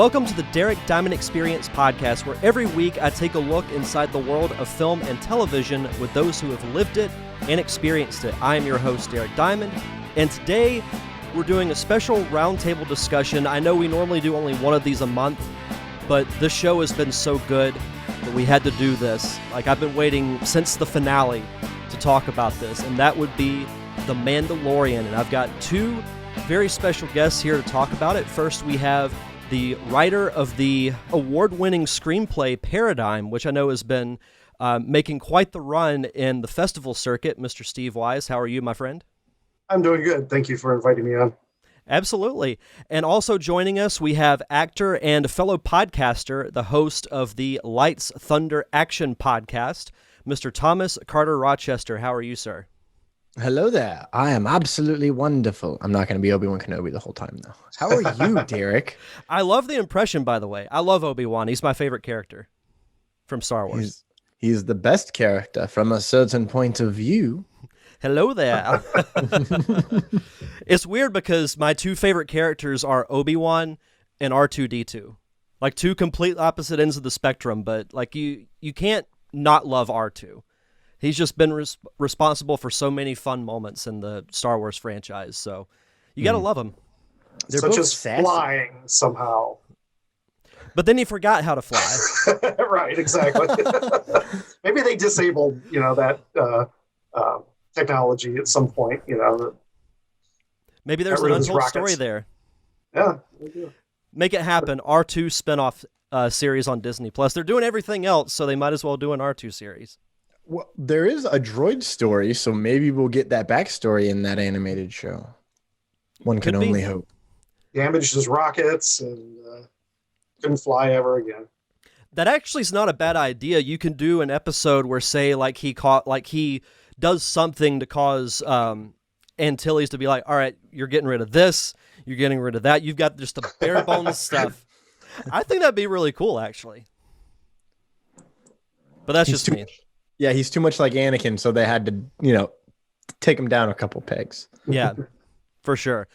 Welcome to the Derek Diamond Experience podcast, where every week I take a look inside the world of film and television with those who have lived it and experienced it. I am your host, Derek Diamond, and today we're doing a special roundtable discussion. I know we normally do only one of these a month, but this show has been so good that we had to do this. Like, I've been waiting since the finale to talk about this, and that would be The Mandalorian. And I've got two very special guests here to talk about it. First, we have the writer of the award-winning screenplay Paradigm, which I know has been making quite the run in the festival circuit, Mr. Steve Wise. How are you, my friend? I'm doing good. Thank you for inviting me on. Absolutely. And also joining us, we have actor and fellow podcaster, the host of the Lights, Thunder, Action podcast, Mr. Thomas Carter Rochester. How are you, sir? Hello there. I am absolutely wonderful. I'm not going to be Obi-Wan Kenobi the whole time, though. How are you, Derek? I love the impression, by the way. I love Obi-Wan. He's my favorite character from Star Wars. He's the best character from a certain point of view. Hello there. It's weird because my two favorite characters are Obi-Wan and R2-D2. Like two complete opposite ends of the spectrum, but like you can't not love R2. He's just been responsible for so many fun moments in the Star Wars franchise, so you gotta love him. They're such both as sassy. Flying somehow. But then he forgot how to fly. Right, exactly. Maybe they disabled, that technology at some point. Maybe there's an untold story there. Yeah. Make it happen. R2 spinoff series on Disney Plus. They're doing everything else, so they might as well do an R2 series. Well, there is a droid story, so maybe we'll get that backstory in that animated show. One can only hope. Damaged his rockets and couldn't fly ever again. That actually is not a bad idea. You can do an episode where, say, he does something to cause Antilles to be like, all right, you're getting rid of this, you're getting rid of that. You've got just the bare bones stuff. I think that'd be really cool, actually. But that's just me. Yeah, he's too much like Anakin, so they had to, take him down a couple pegs. Yeah, for sure.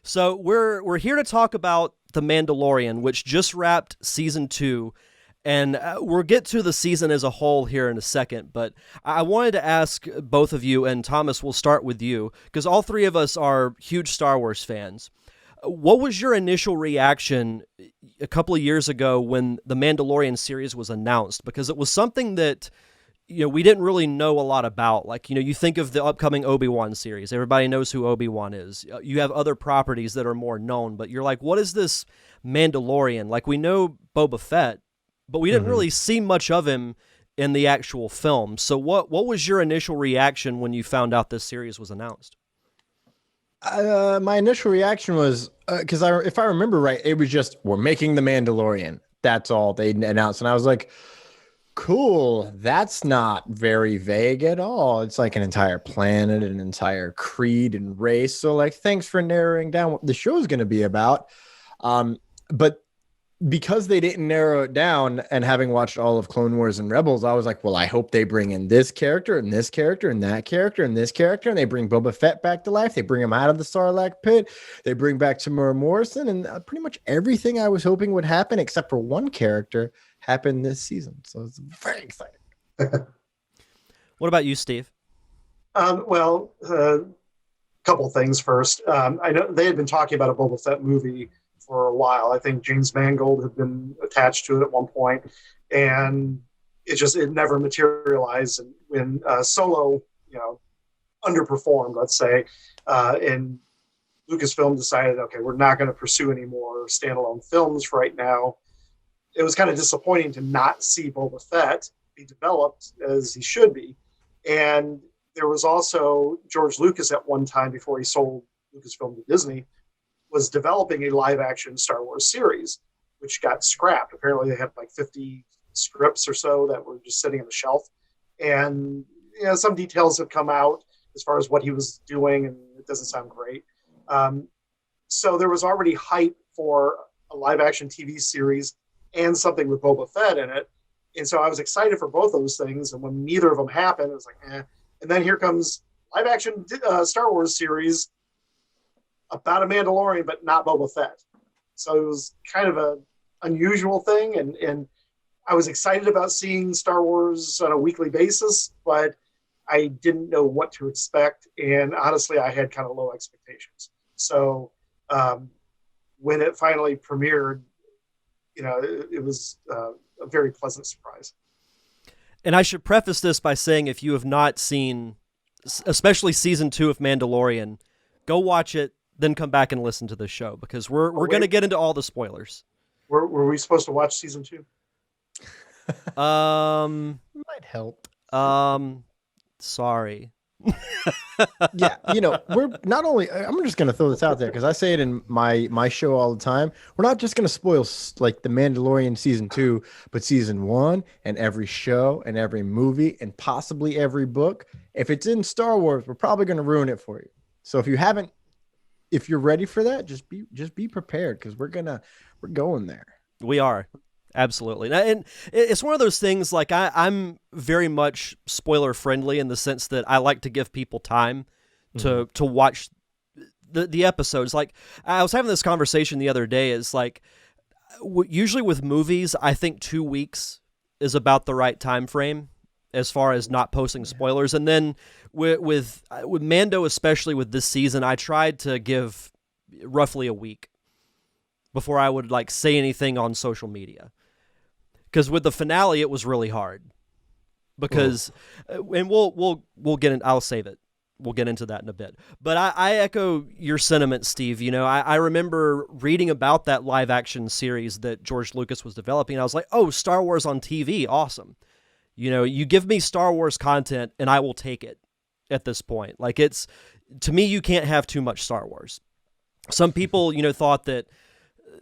So we're here to talk about The Mandalorian, which just wrapped season 2, and we'll get to the season as a whole here in a second. But I wanted to ask both of you, and Thomas, we'll start with you, because all three of us are huge Star Wars fans. What was your initial reaction a couple of years ago when the Mandalorian series was announced? Because it was something that we didn't really know a lot about. Like, you think of the upcoming Obi-Wan series. Everybody knows who Obi-Wan is. You have other properties that are more known, but you're like, what is this Mandalorian? Like, we know Boba Fett, but we didn't really see much of him in the actual film. So what was your initial reaction when you found out this series was announced? My initial reaction was, because if I remember right, it was just, we're making The Mandalorian. That's all they announced. And I was like, cool, that's not very vague at all. It's like an entire planet, an entire creed and race. So like, thanks for narrowing down what the show is going to be about. But because they didn't narrow it down, and having watched all of Clone Wars and Rebels, I was like, well, I hope they bring in this character and this character and that character and this character, and they bring Boba Fett back to life. They bring him out of the Sarlacc pit. They bring back Tamura Morrison, and pretty much everything I was hoping would happen, except for one character, happened this season. So it's very exciting. What about you, Steve? Well, a couple things first. I know they had been talking about a Boba Fett movie for a while. I think James Mangold had been attached to it at one point, and it never materialized. And when Solo, underperformed, let's say, and Lucasfilm decided, okay, we're not going to pursue any more standalone films right now. It was kind of disappointing to not see Boba Fett be developed as he should be. And there was also George Lucas at one time, before he sold Lucasfilm to Disney, was developing a live-action Star Wars series, which got scrapped. Apparently they had like 50 scripts or so that were just sitting on the shelf. And some details have come out as far as what he was doing, and it doesn't sound great. So there was already hype for a live-action TV series and something with Boba Fett in it. And so I was excited for both those things. And when neither of them happened, it was like, eh. And then here comes live-action Star Wars series about a Mandalorian, but not Boba Fett. So it was kind of a unusual thing, and I was excited about seeing Star Wars on a weekly basis, but I didn't know what to expect, and honestly, I had kind of low expectations. So um, when it finally premiered, it was a very pleasant surprise. And I should preface this by saying, if you have not seen, especially season 2 of Mandalorian, go watch it, then come back and listen to this show, because we're going to get into all the spoilers. Were we supposed to watch season 2? Might help. Sorry. Yeah, we're not only. I'm just gonna throw this out there because I say it in my show all the time. We're not just gonna spoil like the Mandalorian season 2, but season 1 and every show and every movie and possibly every book. If it's in Star Wars, we're probably gonna ruin it for you. So if you're ready for that, just be prepared, because we're going there. We are. Absolutely. And it's one of those things, like, I'm very much spoiler friendly in the sense that I like to give people time to watch the episodes. Like, I was having this conversation the other day, is like, usually with movies, I think 2 weeks is about the right time frame as far as not posting spoilers. And then with Mando, especially with this season, I tried to give roughly a week before I would like say anything on social media. Because with the finale, it was really hard. Because, and we'll get in. I'll save it. We'll get into that in a bit. But I echo your sentiment, Steve. I remember reading about that live action series that George Lucas was developing. And I was like, oh, Star Wars on TV, awesome. You give me Star Wars content, and I will take it. At this point, like, to me, you can't have too much Star Wars. Some people, thought that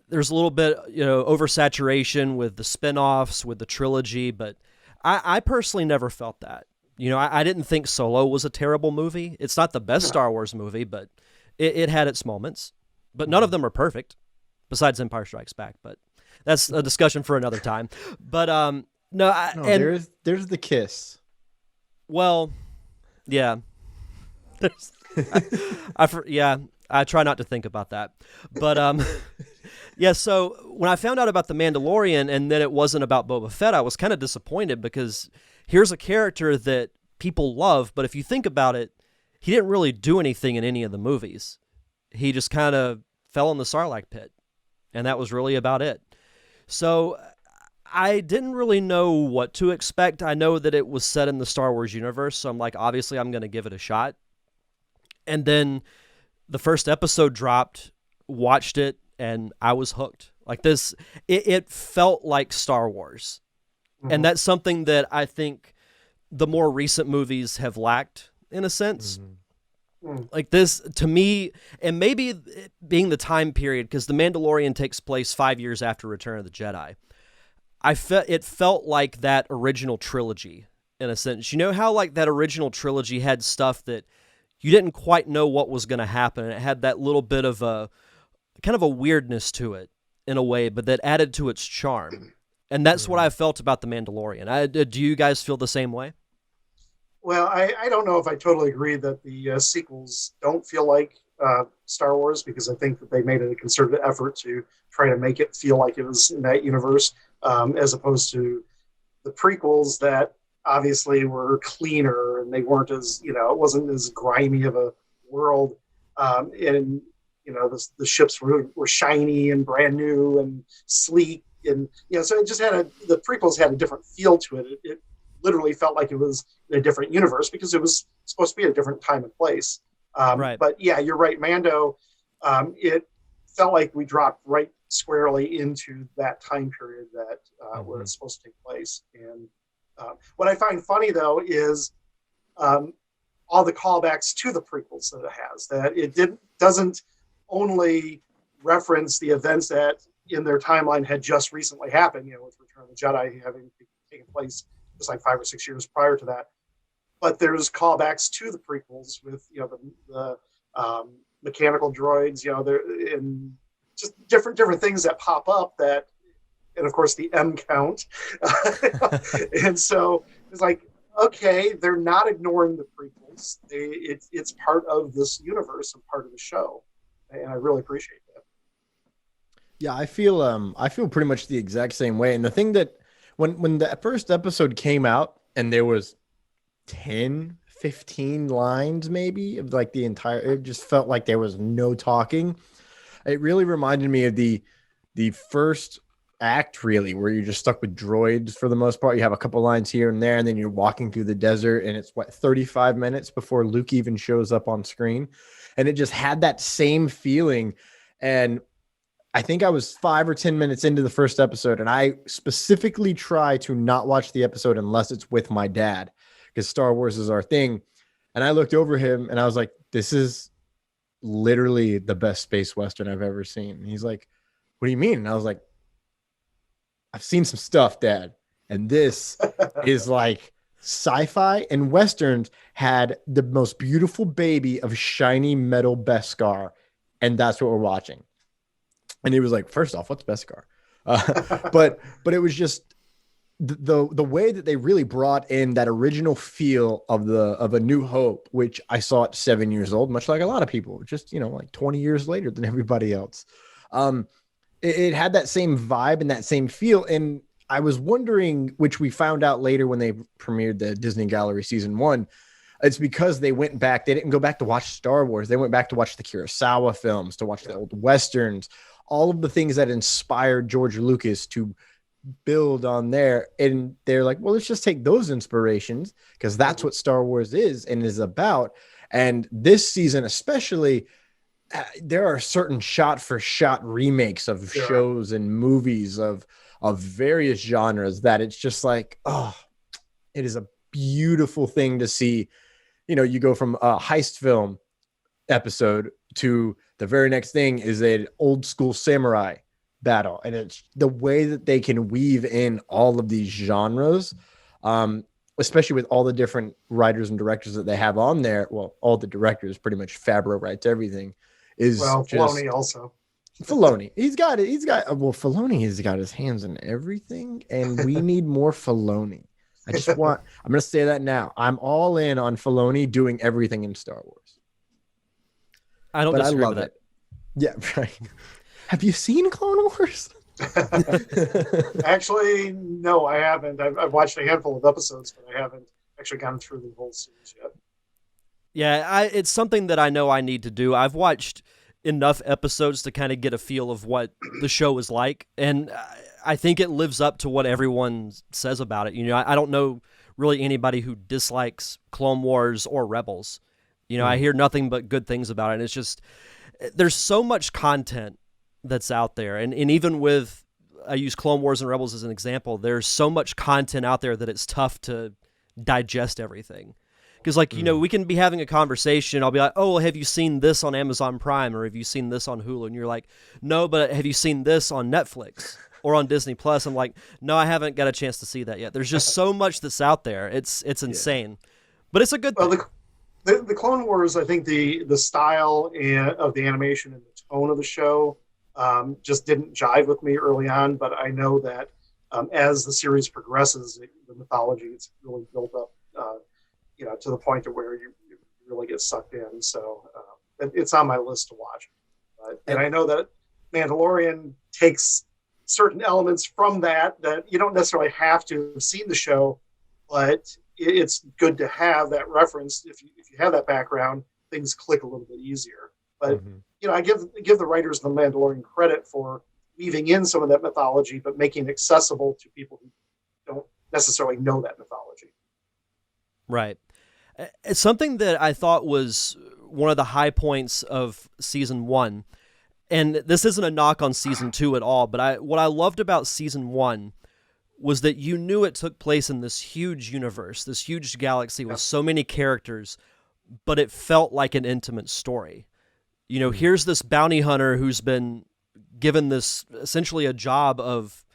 there's a little bit, oversaturation with the spinoffs, with the trilogy, but I personally never felt that. I didn't think Solo was a terrible movie. It's not the best Star Wars movie, but it had its moments. But none of them are perfect, besides Empire Strikes Back. But that's a discussion for another time. But there's the kiss. Well, yeah. I try not to think about that. But yeah, so when I found out about The Mandalorian and then it wasn't about Boba Fett, I was kind of disappointed, because here's a character that people love, but if you think about it, he didn't really do anything in any of the movies. He just kind of fell in the Sarlacc pit, and that was really about it. So I didn't really know what to expect. I know that it was set in the Star Wars universe, so I'm like, obviously I'm going to give it a shot. And then the first episode dropped, watched it, and I was hooked. Like this, it felt like Star Wars. Mm-hmm. And that's something that I think the more recent movies have lacked, in a sense. Mm-hmm. Like this, to me, and maybe being the time period, because The Mandalorian takes place 5 years after Return of the Jedi. It felt like that original trilogy, in a sense. You know how like that original trilogy had stuff that you didn't quite know what was going to happen, and it had that little bit of a kind of a weirdness to it in a way, but that added to its charm. And that's what I felt about The Mandalorian. Do you guys feel the same way? Well, I don't know if I totally agree that the sequels don't feel like Star Wars, because I think that they made it a concerted effort to try to make it feel like it was in that universe, as opposed to the prequels that obviously were cleaner and they weren't as, it wasn't as grimy of a world. And, the ships were shiny and brand new and sleek. And, so it just the prequels had a different feel to it. It literally felt like it was in a different universe because it was supposed to be a different time and place. Right. But yeah, you're right. Mando, it felt like we dropped right squarely into that time period that where it's supposed to take place. And what I find funny, though, is all the callbacks to the prequels that it has, that it doesn't only reference the events that in their timeline had just recently happened, with Return of the Jedi having taken place just like 5 or 6 years prior to that. But there's callbacks to the prequels with, the mechanical droids, there and just different things that pop up that, and of course the M count. And so it's like, okay, they're not ignoring the prequels. It's part of this universe and part of the show. And I really appreciate that. Yeah, I feel pretty much the exact same way. And the thing that when the first episode came out and there was 10, 15 lines maybe of like the entire, it just felt like there was no talking. It really reminded me of the first act, really, where you're just stuck with droids for the most part. You have a couple lines here and there, and then you're walking through the desert, and it's 35 minutes before Luke even shows up on screen. And it just had that same feeling. And I think I was 5 or 10 minutes into the first episode, and I specifically try to not watch the episode unless it's with my dad, because Star Wars is our thing. And I looked over him and I was like, this is literally the best space Western I've ever seen. And he's like, what do you mean? And I was like, I've seen some stuff, Dad. And this is like sci-fi, and Westerns had the most beautiful baby of shiny metal Beskar. And that's what we're watching. And he was like, first off, what's Beskar? But it was just the way that they really brought in that original feel of A New Hope, which I saw at 7 years old, much like a lot of people, just, like 20 years later than everybody else. It had that same vibe and that same feel. And I was wondering, which we found out later when they premiered the Disney Gallery season 1, it's because they went back. They didn't go back to watch Star Wars. They went back to watch the Kurosawa films, to watch the old Westerns, all of the things that inspired George Lucas to build on there. And they're like, well, let's just take those inspirations, because that's what Star Wars is and is about. And this season, especially, there are certain shot for shot remakes of shows and movies of various genres that it's just like, oh, it is a beautiful thing to see. You go from a heist film episode to the very next thing is an old school samurai battle. And it's the way that they can weave in all of these genres, especially with all the different writers and directors that they have on there. Well, all the directors, pretty much Favreau writes everything. Filoni also. Filoni. Filoni has got his hands in everything, and we need more Filoni. I'm going to say that now. I'm all in on Filoni doing everything in Star Wars. I disagree with that. Yeah, right. Have you seen Clone Wars? Actually, no, I haven't. I've watched a handful of episodes, but I haven't actually gone through the whole series yet. Yeah, it's something that I know I need to do. I've watched enough episodes to kind of get a feel of what the show is like, and I think it lives up to what everyone says about it. I don't know really anybody who dislikes Clone Wars or Rebels. I hear nothing but good things about it, and it's just, there's so much content that's out there, and even with, I use Clone Wars and Rebels as an example, there's so much content out there that it's tough to digest everything. Because, we can be having a conversation. I'll be like, oh, well, have you seen this on Amazon Prime, or have you seen this on Hulu? And you're like, no, but have you seen this on Netflix or on Disney Plus? I'm like, no, I haven't got a chance to see that yet. There's just so much that's out there. It's insane. But it's a good thing. The Clone Wars, I think the style of the animation and the tone of the show just didn't jive with me early on. But I know that as the series progresses, the mythology is really built up. To the point to where you really get sucked in. So it's on my list to watch. And I know that Mandalorian takes certain elements from that you don't necessarily have to have seen the show, but it's good to have that reference. If you have that background, things click a little bit easier. But I give the writers of The Mandalorian credit for weaving in some of that mythology, but making it accessible to people who don't necessarily know that mythology. Right. It's something that I thought was one of the high points of season 1, and this isn't a knock on season 2 at all, but what I loved about season 1 was that you knew it took place in this huge universe, this huge galaxy with so many characters, but it felt like an intimate story. Here's this bounty hunter who's been given this, essentially a job of,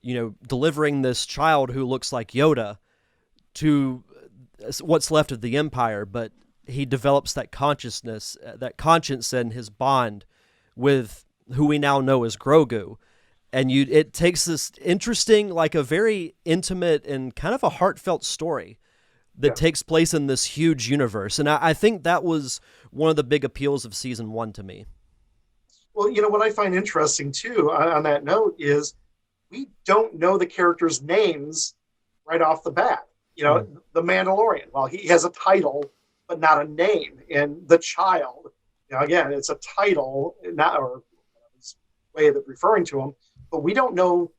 delivering this child who looks like Yoda to what's left of the Empire, but he develops that consciousness, that conscience, and his bond with who we now know as Grogu. And it takes this interesting, like a very intimate and kind of a heartfelt story that takes place in this huge universe. And I think that was one of the big appeals of season 1 to me. Well, what I find interesting too on that note is we don't know the characters' names right off the bat. The Mandalorian, well, he has a title, but not a name. And the child, again, it's a title, not or way of referring to him, but we don't know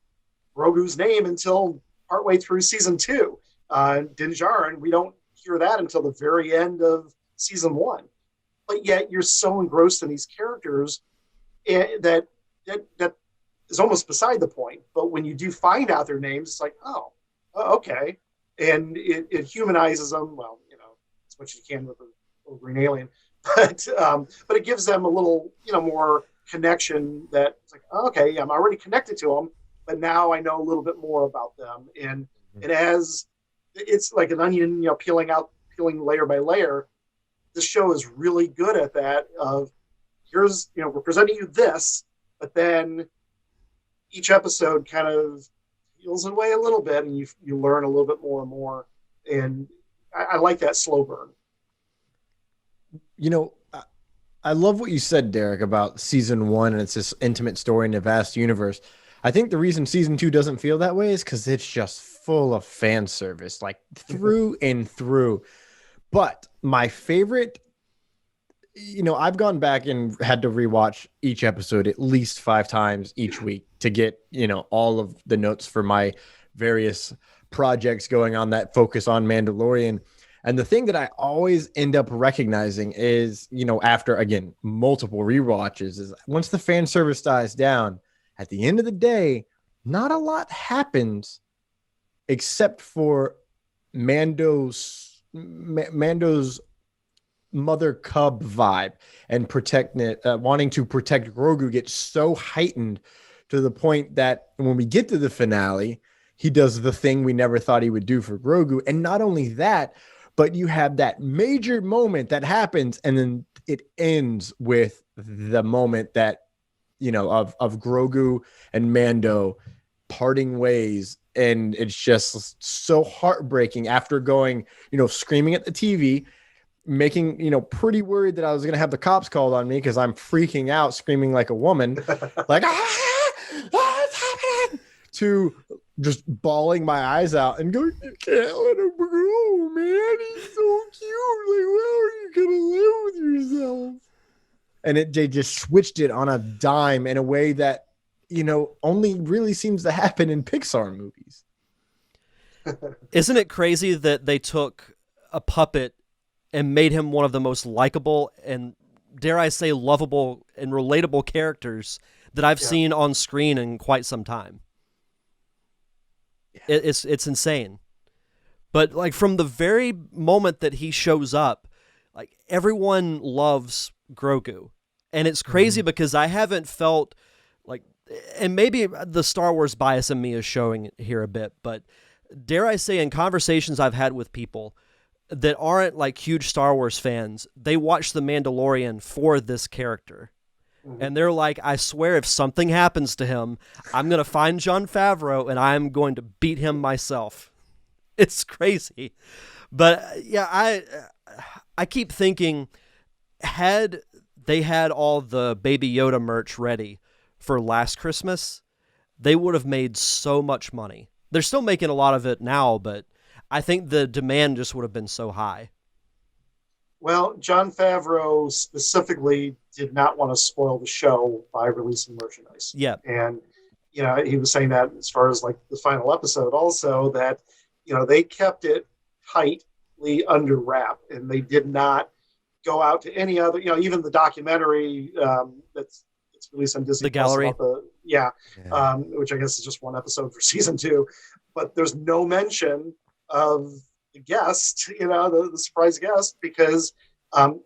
Grogu's name until partway through season 2. Din Djarin, we don't hear that until the very end of season 1. But yet you're so engrossed in these characters that is almost beside the point. But when you do find out their names, it's like, oh, okay. And it humanizes them, well, as much as you can with a little green alien. But it gives them a little, more connection that it's like, okay, I'm already connected to them, but now I know a little bit more about them. And as it's like an onion, peeling layer by layer. This show is really good at that of here's, we're presenting you this, but then each episode kind of peels away a little bit and you learn a little bit more and more. And I like that slow burn. I love what you said, Derek, about season 1 and it's this intimate story in a vast universe. I think the reason season 2 doesn't feel that way is because it's just full of fan service, like through and through. But my favorite, I've gone back and had to rewatch each episode at least 5 times each week to get, all of the notes for my various projects going on that focus on Mandalorian. And the thing that I always end up recognizing is, after, again, multiple rewatches, is once the fan service dies down, at the end of the day, not a lot happens except for Mando's mother cub vibe and wanting to protect Grogu gets so heightened to the point that when we get to the finale, he does the thing we never thought he would do for Grogu. And not only that, but you have that major moment that happens and then it ends with the moment that, of Grogu and Mando parting ways. And it's just so heartbreaking after going, screaming at the TV, making, pretty worried that I was going to have the cops called on me because I'm freaking out, screaming like a woman, like, what's happening? To just bawling my eyes out and going, you can't let him grow, man. He's so cute. Like, how are you going to live with yourself? And they just switched it on a dime in a way that, only really seems to happen in Pixar movies. Isn't it crazy that they took a puppet and made him one of the most likable and, dare I say, lovable and relatable characters that I've seen on screen in quite some time? Yeah. It's insane. But like from the very moment that he shows up, like everyone loves Grogu. And it's crazy because I haven't felt like, and maybe the Star Wars bias in me is showing here a bit, but dare I say in conversations I've had with people that aren't like huge Star Wars fans, they watch The Mandalorian for this character. And they're like, I swear if something happens to him, I'm going to find Jon Favreau and I'm going to beat him myself. It's crazy. But yeah, I keep thinking, had they had all the Baby Yoda merch ready for last Christmas, they would have made so much money. They're still making a lot of it now, but I think the demand just would have been so high. Well, Jon Favreau specifically did not want to spoil the show by releasing merchandise. Yeah. And, he was saying that as far as like the final episode also that, they kept it tightly under wrap and they did not go out to any other, even the documentary that's released on Disney. The Gallery. Which I guess is just one episode for season 2. But there's no mention of the guest, the surprise guest, because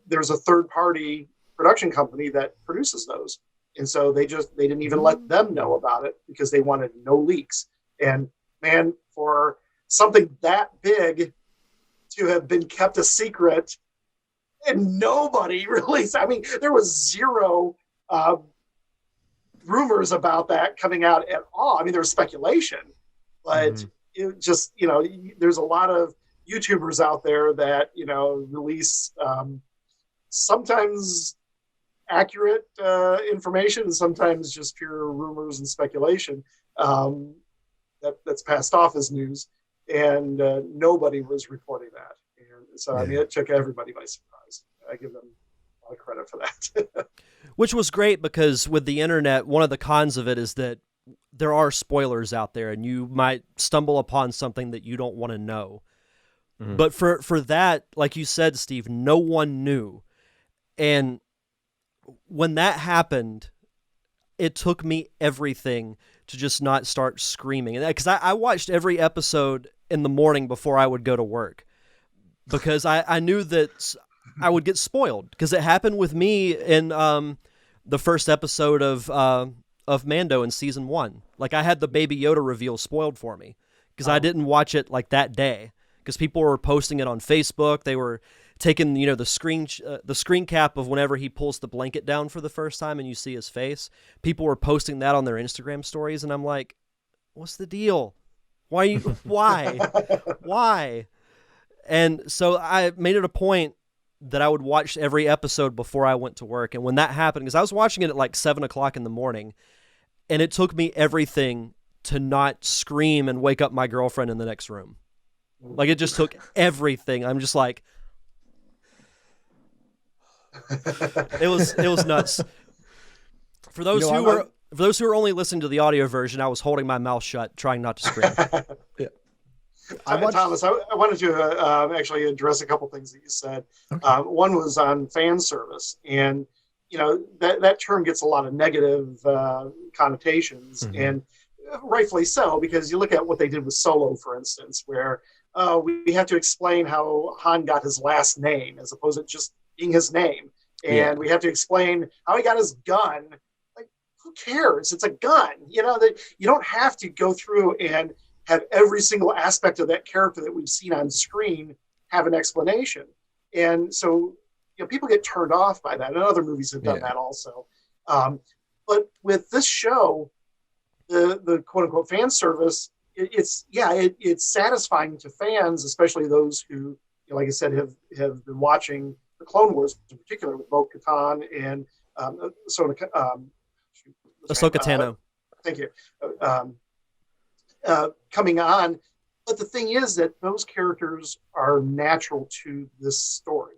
there's a third-party production company that produces those. And so they didn't even let them know about it because they wanted no leaks. And man, for something that big to have been kept a secret and nobody released, I mean, there was zero rumors about that coming out at all. I mean, there was speculation, but it just, there's a lot of YouTubers out there that, release sometimes accurate information and sometimes just pure rumors and speculation that's passed off as news. And nobody was reporting that. And so, I mean, it took everybody by surprise. I give them a lot of credit for that. Which was great because with the internet, one of the cons of it is that there are spoilers out there and you might stumble upon something that you don't want to know. Mm-hmm. But for that, like you said, Steve, no one knew. And when that happened, it took me everything to just not start screaming. Because I watched every episode in the morning before I would go to work because I knew that I would get spoiled because it happened with me in the first episode of Mando in season 1. Like I had the Baby Yoda reveal spoiled for me because I didn't watch it like that day because people were posting it on Facebook. They were taking, the screen cap of whenever he pulls the blanket down for the first time and you see his face. People were posting that on their Instagram stories, and I'm like, "What's the deal? Why? Why?" And so I made it a point that I would watch every episode before I went to work. And when that happened, because I was watching it at like 7:00 in the morning, and it took me everything to not scream and wake up my girlfriend in the next room. Like it just took everything. I'm just like, it was nuts. For those who are only listening to the audio version, I was holding my mouth shut, trying not to scream. Yeah. Thomas, I wanted to actually address a couple things that you said. Okay. One was on fan service, and that term gets a lot of negative connotations, mm-hmm. and rightfully so, because you look at what they did with Solo, for instance, where we have to explain how Han got his last name as opposed to just being his name, and we have to explain how he got his gun. Like, who cares? It's a gun. That you don't have to go through and have every single aspect of that character that we've seen on screen have an explanation. And so, people get turned off by that. And other movies have done that also. But with this show, the quote unquote fan service, it's satisfying to fans, especially those who, like I said, have been watching the Clone Wars in particular with Bo-Katan and Ahsoka Tano. Thank you. Coming on, but the thing is that those characters are natural to this story.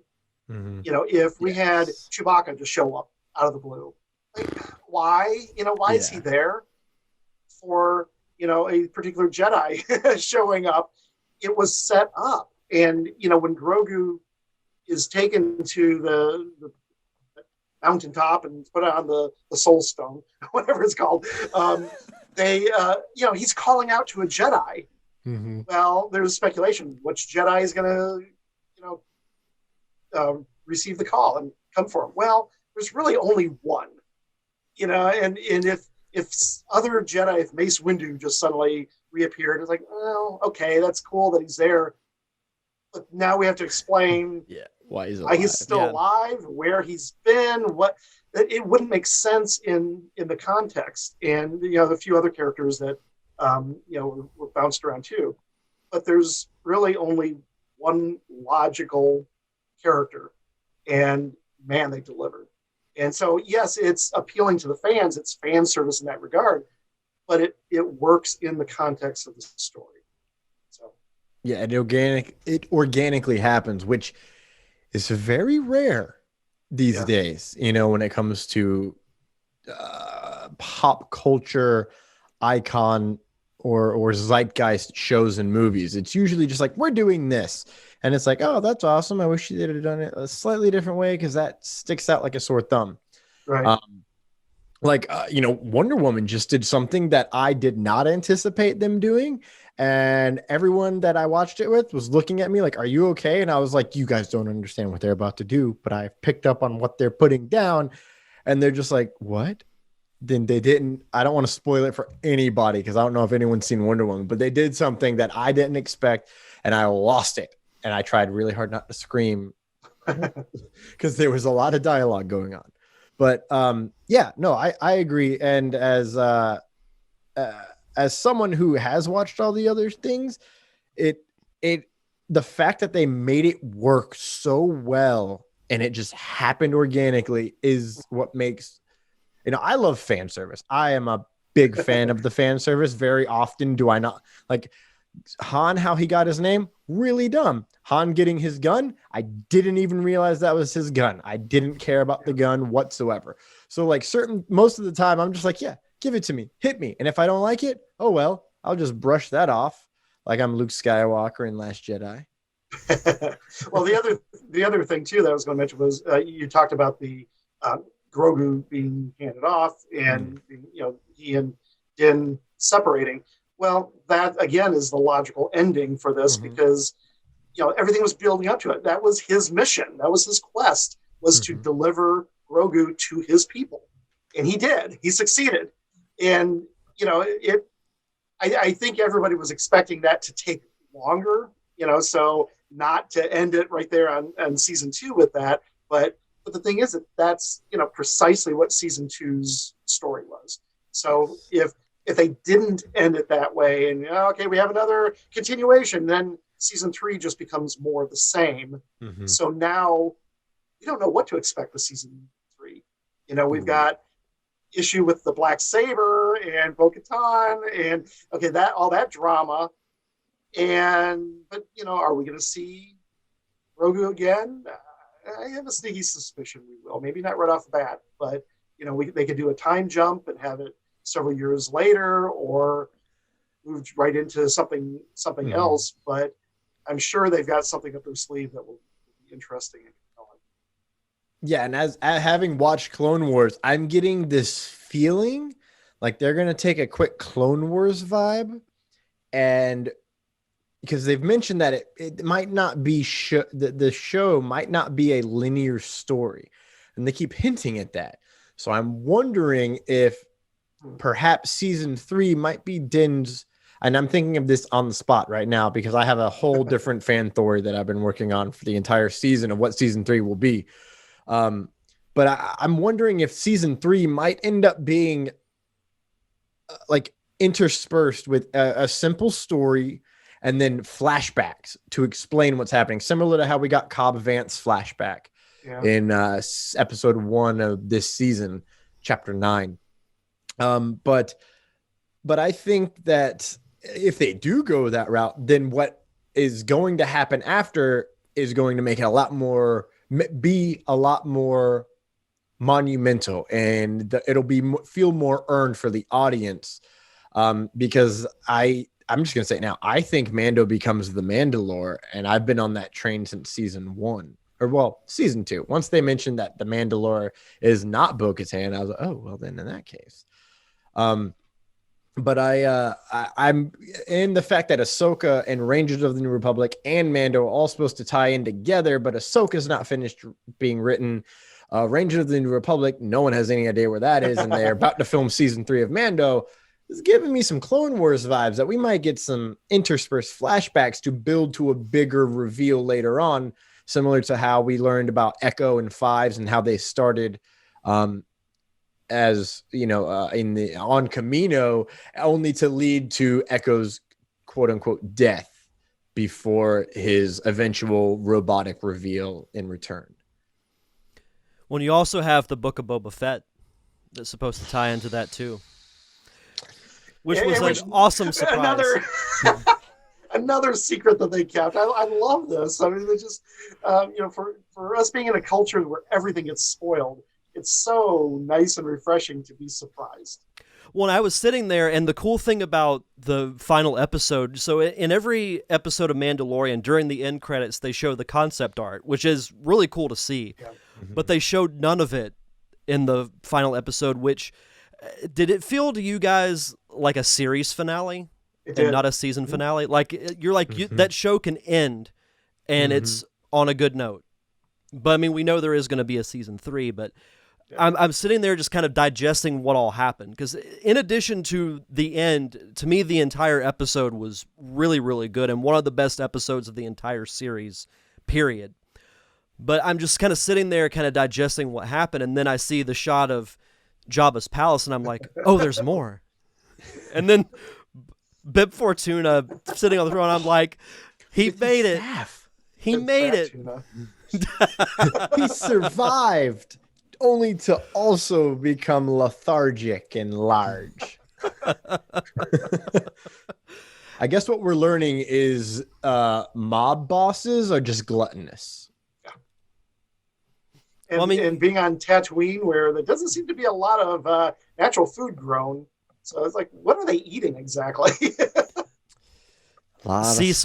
Mm-hmm. If we had Chewbacca just show up out of the blue, like, why? Why is he there? For a particular Jedi showing up, it was set up, and when Grogu is taken to the mountaintop and put on the Soul Stone, whatever it's called. He's calling out to a Jedi. Mm-hmm. Well, there's speculation which Jedi is going to, receive the call and come for him. Well, there's really only one, and if other Jedi, if Mace Windu just suddenly reappeared, it's like, well, okay, that's cool that he's there, but now we have to explain why he's still alive, where he's been, what. It wouldn't make sense in the context, and the few other characters that were bounced around too. But there's really only one logical character, and man, they delivered. And so, yes, it's appealing to the fans. It's fan service in that regard, but it works in the context of the story. So, it organically happens, which is very rare these days, when it comes to pop culture icon or zeitgeist shows and movies. It's usually just like, we're doing this. And it's like, oh, that's awesome. I wish you had done it a slightly different way because that sticks out like a sore thumb. Right. Wonder Woman just did something that I did not anticipate them doing. And everyone that I watched it with was looking at me like, are you okay? And I was like, you guys don't understand what they're about to do, but I picked up on what they're putting down. And they're just like, what? Then they didn't. I don't want to spoil it for anybody because I don't know if anyone's seen Wonder Woman, but they did something that I didn't expect and I lost it. And I tried really hard not to scream because there was a lot of dialogue going on. But I agree. And as someone who has watched all the other things, the fact that they made it work so well and it just happened organically is what makes, I love fan service. I am a big fan of the fan service. Very often do I not like Han, how he got his name, really dumb. Han getting his gun, I didn't even realize that was his gun. I didn't care about the gun whatsoever. So like most of the time, I'm just like, yeah, give it to me, hit me. And if I don't like it, oh well, I'll just brush that off like I'm Luke Skywalker in Last Jedi. Well, the other thing too that I was going to mention was you talked about the Grogu being handed off and he and Din separating. Well, that again is the logical ending for this because everything was building up to it. That was his mission. That was his quest, was to deliver Grogu to his people, and he did. He succeeded, and I think everybody was expecting that to take longer. So not to end it right there on season 2 with that, but the thing is that's precisely what season 2's story was. So if they didn't end it that way and okay, we have another continuation, then season 3 just becomes more of the same. So now we don't know what to expect with season 3. We've got issue with the Black Saber and Bo-Katan and okay, that all that drama. But are we going to see Grogu again? I have a sneaky suspicion we will. Maybe not right off the bat, but they could do a time jump and have it several years later, or moved right into something else. But I'm sure they've got something up their sleeve that will be interesting. Yeah, and as having watched Clone Wars, I'm getting this feeling like they're gonna take a quick Clone Wars vibe, and because they've mentioned that it might not be the show might not be a linear story, and they keep hinting at that. So I'm wondering if perhaps season 3 might be Din's, and I'm thinking of this on the spot right now because I have a whole different fan theory that I've been working on for the entire season of what season 3 will be. But I'm wondering if season 3 might end up being like interspersed with a simple story and then flashbacks to explain what's happening, similar to how we got Cobb Vanth's flashback in episode 1 of this season, chapter 9. But I think that if they do go that route, then what is going to happen after is going to make it be a lot more monumental, and it'll feel more earned for the audience. Because I'm just going to say it now, I think Mando becomes the Mandalore, and I've been on that train since season 1. Season 2. Once they mentioned that the Mandalore is not Bo-Katan, I was like, oh, well, then in that case. But I'm in the fact that Ahsoka and Rangers of the New Republic and Mando are all supposed to tie in together, but Ahsoka's not finished being written. Rangers of the New Republic, no one has any idea where that is, and they're about to film season 3 of Mando. It's giving me some Clone Wars vibes that we might get some interspersed flashbacks to build to a bigger reveal later on, similar to how we learned about Echo and Fives and how they started as on Camino, only to lead to Echo's quote unquote death before his eventual robotic reveal in return. When you also have the Book of Boba Fett that's supposed to tie into that too, which was an awesome surprise. Another secret that they kept. I love this. I mean, they just for us being in a culture where everything gets spoiled, it's so nice and refreshing to be surprised. Well, I was sitting there, and the cool thing about the final episode, so in every episode of Mandalorian, during the end credits, they show the concept art, which is really cool to see. Yeah. Mm-hmm. But they showed none of it in the final episode, which, did it feel to you guys like a series finale and not a season finale? Like, you're like, that show can end, and it's on a good note. But, I mean, we know there is going to be a season 3, but I'm sitting there just kind of digesting what all happened, because in addition to the end, to me, the entire episode was really, really good and one of the best episodes of the entire series, period. But I'm just kind of sitting there kind of digesting what happened, and then I see the shot of Jabba's palace, and I'm like, oh, there's more. And then Bib Fortuna sitting on the throne, I'm like, he made it. He made it. He survived only to also become lethargic and large. I guess what we're learning is mob bosses are just gluttonous. And, Well, I mean- and being on Tatooine, where there doesn't seem to be a lot of natural food grown, so it's like, what are they eating exactly? Cease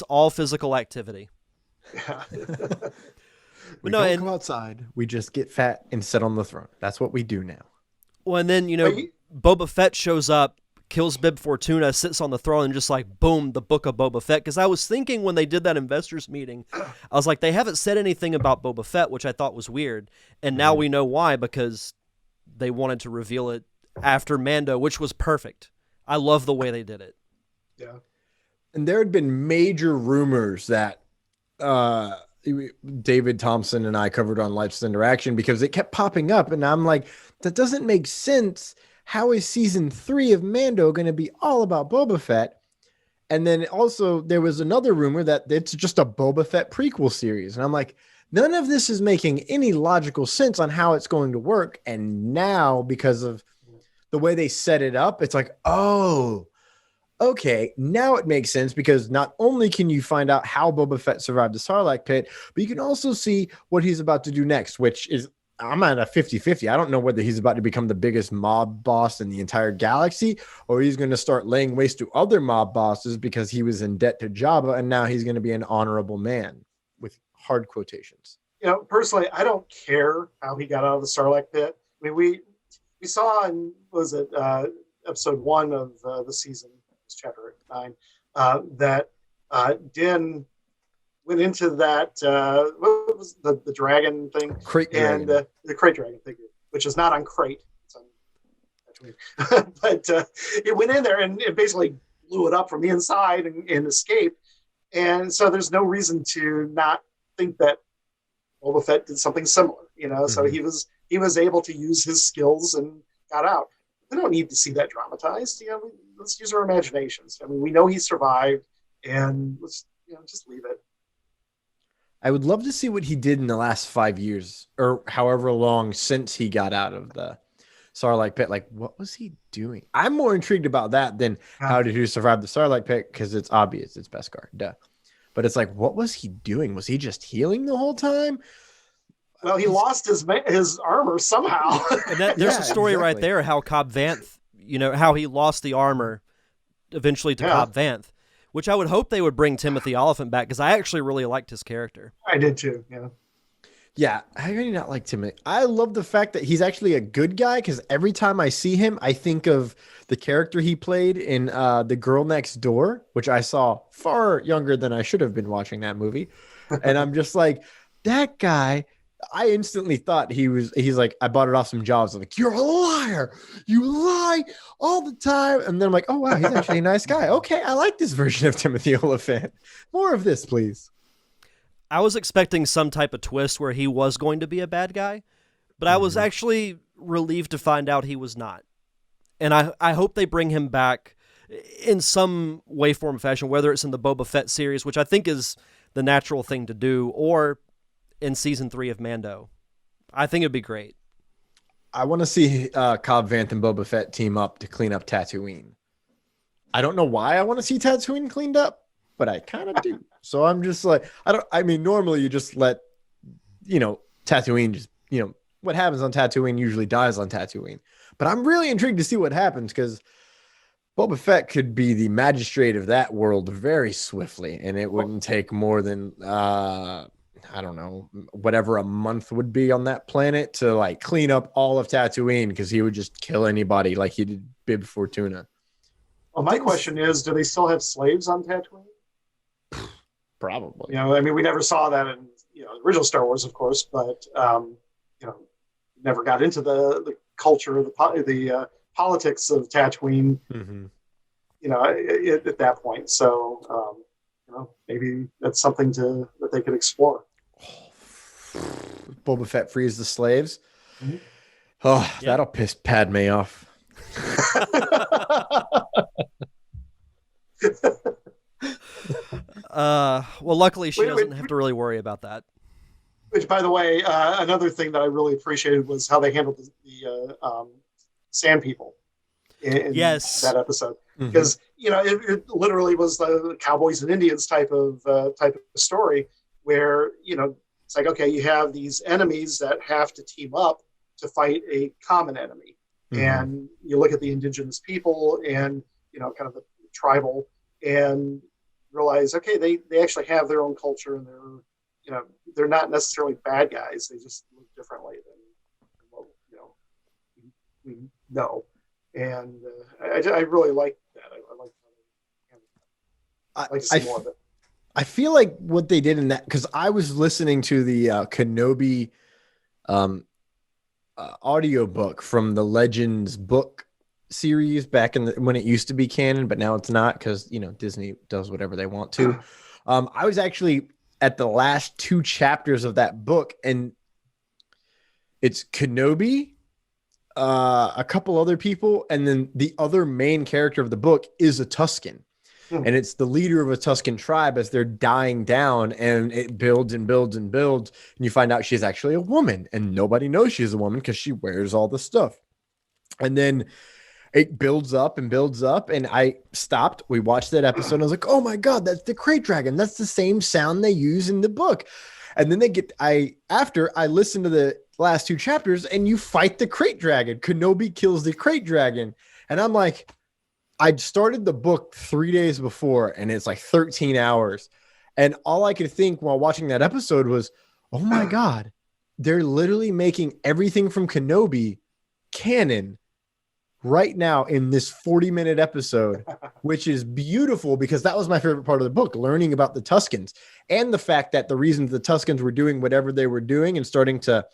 all physical activity. Yeah. We No, don't and- go outside. We just get fat and sit on the throne. That's what we do now. Well, and then, Boba Fett shows up, kills Bib Fortuna, sits on the throne, and just like, boom, the book of Boba Fett. Because I was thinking when they did that investors meeting, I was like, they haven't said anything about Boba Fett, which I thought was weird. And now we know why, because they wanted to reveal it after Mando, which was perfect. I love the way they did it. Yeah. And there had been major rumors that David Thompson and I covered on Life's Interaction because it kept popping up. And I'm like, that doesn't make sense. How is season 3 of Mando going to be all about Boba Fett? And then also there was another rumor that it's just a Boba Fett prequel series. And I'm like, none of this is making any logical sense on how it's going to work. And now, because of the way they set it up, it's like, oh, okay, now it makes sense, because not only can you find out how Boba Fett survived the Sarlacc pit, but you can also see what he's about to do next, which is, I'm at a 50-50. I don't know whether he's about to become the biggest mob boss in the entire galaxy, or he's going to start laying waste to other mob bosses because he was in debt to Jabba, and now he's going to be an honorable man, with hard quotations. Personally, I don't care how he got out of the Sarlacc pit. I mean, we saw in, episode 1 of the season, chapter 9, that Din went into that what was the dragon thing, Crate and dragon. the crate dragon thing, which is not on crate, it's on but it went in there and it basically blew it up from the inside and escaped. And so there's no reason to not think that Boba Fett did something similar, So he was able to use his skills and got out. We don't need to see that dramatized. Let's use our imaginations. I mean, we know he survived, and let's just leave it. I would love to see what he did in the last 5 years, or however long since he got out of the Sarlacc pit. Like, what was he doing? I'm more intrigued about that than how did he survive the Sarlacc pit, because it's obvious, it's Beskar, duh. But it's like, what was he doing? Was he just healing the whole time? Well, he lost his armor somehow. And there's a story right there, how Cobb Vanth, how he lost the armor eventually to Cobb Vanth, which I would hope they would bring Timothy Oliphant back, because I actually really liked his character. I did too, yeah. Yeah, I really not like Timothy. I love the fact that he's actually a good guy, because every time I see him, I think of the character he played in The Girl Next Door, which I saw far younger than I should have been watching that movie. And I'm just like, that guy, I instantly thought he's like, I bought it off some jobs. I'm like, you're a liar. You lie all the time. And then I'm like, oh, wow, he's actually a nice guy. Okay, I like this version of Timothy Oliphant. More of this, please. I was expecting some type of twist where he was going to be a bad guy, but I was actually relieved to find out he was not. And I hope they bring him back in some way, form, fashion, whether it's in the Boba Fett series, which I think is the natural thing to do, or in season 3 of Mando. I think it'd be great. I want to see Cobb Vanth and Boba Fett team up to clean up Tatooine. I don't know why I want to see Tatooine cleaned up, but I kind of do. So I'm just like, normally you just let, Tatooine just, what happens on Tatooine usually dies on Tatooine. But I'm really intrigued to see what happens, because Boba Fett could be the magistrate of that world very swiftly, and it wouldn't take more than, I don't know, whatever a month would be on that planet to like clean up all of Tatooine, because he would just kill anybody like he did Bib Fortuna. Well, my question is, do they still have slaves on Tatooine? Probably. We never saw that in the original Star Wars, of course, but never got into the culture, the politics of Tatooine. Mm-hmm. At that point. So maybe that's something that they could explore. Boba Fett frees the slaves. Mm-hmm. Oh, that'll piss Padme off. Well, luckily she doesn't have to really worry about that. Which, by the way, another thing that I really appreciated was how they handled the Sand People in Yes. that episode, Mhm. because it literally was the cowboys and Indians type of story, where it's like, okay, you have these enemies that have to team up to fight a common enemy, and you look at the indigenous people and kind of the tribal, and realize, okay, they actually have their own culture, and they're not necessarily bad guys. They just look differently than what we know. And I really like that. I'd like to see more of it. I feel like what they did in that, because I was listening to the Kenobi audiobook from the Legends book series back when it used to be canon, but now it's not because Disney does whatever they want to. I was actually at the last 2 chapters of that book, and it's Kenobi, a couple other people, and then the other main character of the book is a Tusken. And it's the leader of a Tusken tribe as they're dying down, and it builds and builds and builds. And you find out she's actually a woman, and nobody knows she's a woman because she wears all the stuff. And then it builds up and builds up. And I stopped. We watched that episode. And I was like, oh my God, that's the Krayt Dragon. That's the same sound they use in the book. And then after I listened to the last 2 chapters, and you fight the Krayt Dragon. Kenobi kills the Krayt Dragon. And I'm like, I'd started the book 3 days before, and it's like 13 hours. And all I could think while watching that episode was, oh my God, they're literally making everything from Kenobi canon right now in this 40-minute episode, which is beautiful, because that was my favorite part of the book, learning about the Tuskens, and the fact that the reason the Tuskens were doing whatever they were doing and starting to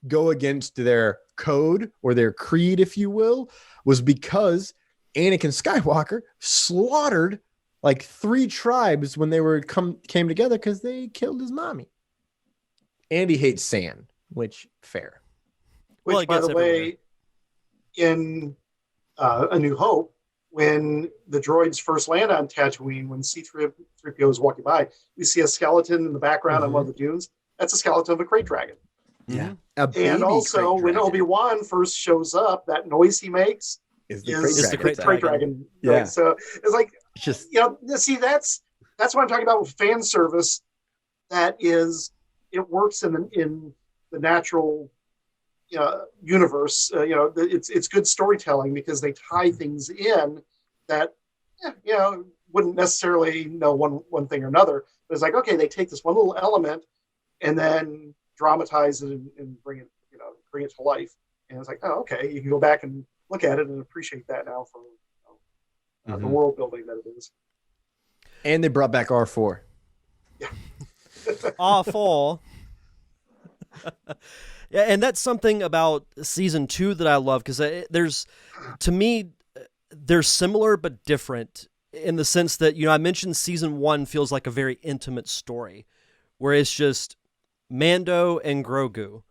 go against their code or their creed, if you will, was because Anakin Skywalker slaughtered like 3 tribes when they came together because they killed his mommy. And he hates sand, which fair. Which, by the way, in A New Hope, when the droids first land on Tatooine, when C-3PO is walking by, we see a skeleton in the background on one of the dunes. That's a skeleton of a Krayt Dragon. Yeah. And also, when Obi-Wan first shows up, that noise he makes is the Krayt Dragon. Yeah. Right? So it's like, just see, that's what I'm talking about with fan service. That is, it works in the natural universe. It's good storytelling because they tie things in that wouldn't necessarily know one thing or another. But it's like, okay, they take this one little element and then dramatize it and bring it to life. And it's like, oh, okay, you can go back and look at it and appreciate that now for the world building that it is. And they brought back R4. Yeah. R4. Yeah, and that's something about season 2 that I love, because to me, they're similar but different in the sense that, I mentioned season 1 feels like a very intimate story, where it's just Mando and Grogu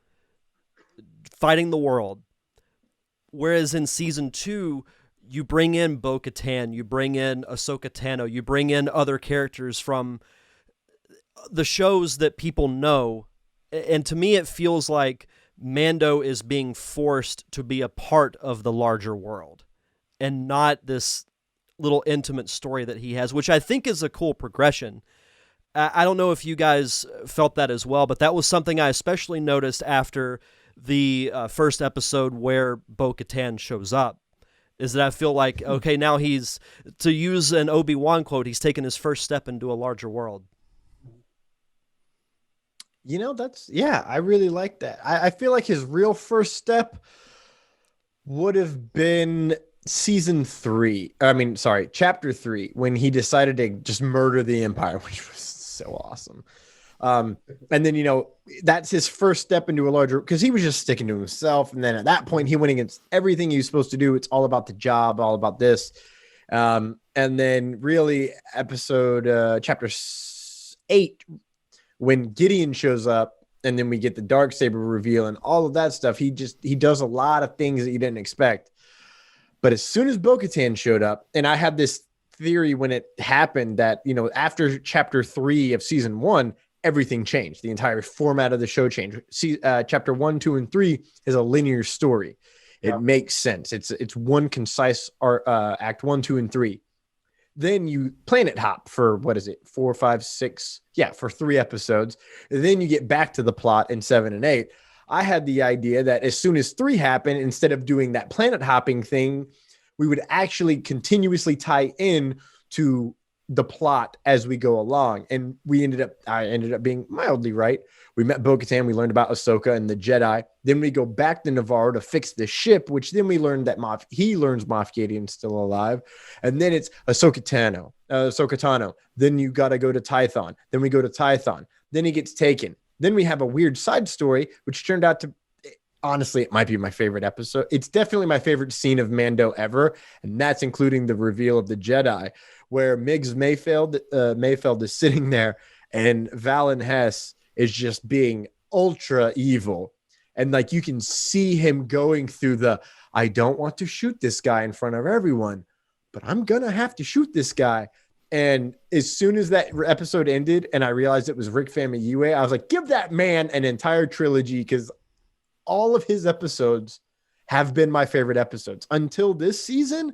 fighting the world. Whereas in season 2, you bring in Bo-Katan, you bring in Ahsoka Tano, you bring in other characters from the shows that people know. And to me, it feels like Mando is being forced to be a part of the larger world and not this little intimate story that he has, which I think is a cool progression. I don't know if you guys felt that as well, but that was something I especially noticed after the first episode where Bo-Katan shows up, is that I feel like, okay, now he's, to use an Obi-Wan quote, he's taken his first step into a larger world. I really like that. I feel like his real first step would have been chapter 3, when he decided to just murder the Empire, which was so awesome. And then, that's his first step into a larger, because he was just sticking to himself. And then at that point, he went against everything he was supposed to do. It's all about the job, all about this. And then really chapter 8, when Gideon shows up, and then we get the Darksaber reveal and all of that stuff, he does a lot of things that you didn't expect. But as soon as Bo-Katan showed up, and I had this theory when it happened that, after chapter 3 of season 1, everything changed. The entire format of the show changed. See, chapter 1, 2, and 3 is a linear story. It makes sense. It's one concise act 1, 2, and 3. Then you planet hop for what is it? 4, 5, 6. Yeah, for 3 episodes. And then you get back to the plot in 7 and 8. I had the idea that as soon as 3 happened, instead of doing that planet hopping thing, we would actually continuously tie in to the plot as we go along. And I ended up being mildly right. We met Bo-Katan, we learned about Ahsoka and the Jedi. Then we go back to Navarro to fix the ship, which then we learned that he learns Moff Gideon's still alive. And then it's Ahsoka Tano. Then you got to go to Tython. Then we go to Tython. Then he gets taken. Then we have a weird side story, which turned out to, honestly, it might be my favorite episode. It's definitely my favorite scene of Mando ever. And that's including the reveal of the Jedi, where Miggs Mayfeld is sitting there and Valen Hess is just being ultra evil. And like, you can see him going through I don't want to shoot this guy in front of everyone, but I'm going to have to shoot this guy. And as soon as that episode ended and I realized it was Rick Famuyiwa, I was like, give that man an entire trilogy, because all of his episodes have been my favorite episodes until this season.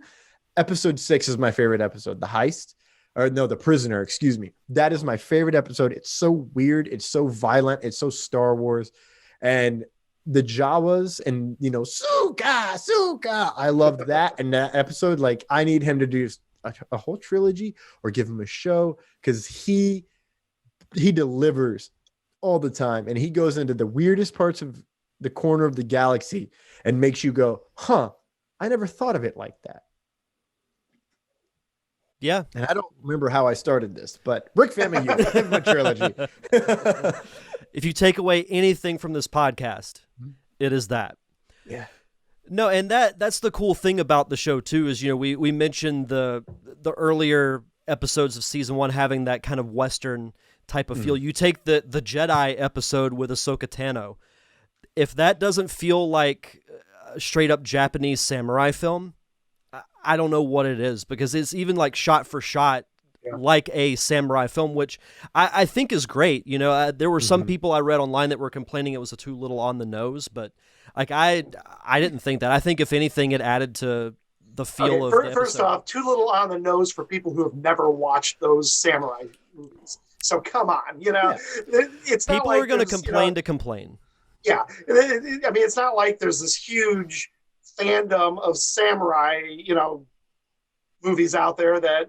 Episode 6 is my favorite episode. The Prisoner, excuse me. That is my favorite episode. It's so weird. It's so violent. It's so Star Wars. And the Jawas and, Suka. I loved that. And that episode, like, I need him to do a whole trilogy or give him a show, because he delivers all the time. And he goes into the weirdest parts of the corner of the galaxy and makes you go, I never thought of it like that. Yeah. And I don't remember how I started this, but Rick Famuyiwa, my trilogy. If you take away anything from this podcast, it is that. Yeah. No, and that's the cool thing about the show too, is, we mentioned the earlier episodes of season 1 having that kind of Western type of feel. You take the Jedi episode with Ahsoka Tano. If that doesn't feel like a straight up Japanese samurai film, I don't know what it is, because it's even like shot for shot like a samurai film, which I think is great. There were some people I read online that were complaining it was too little on the nose, but like I didn't think that. I think if anything, it added to the feel of the episode. First off, too little on the nose for people who have never watched those samurai movies. So come on, it's not people like are going to complain to complain. Yeah, I mean, it's not like there's this huge fandom of samurai, movies out there that,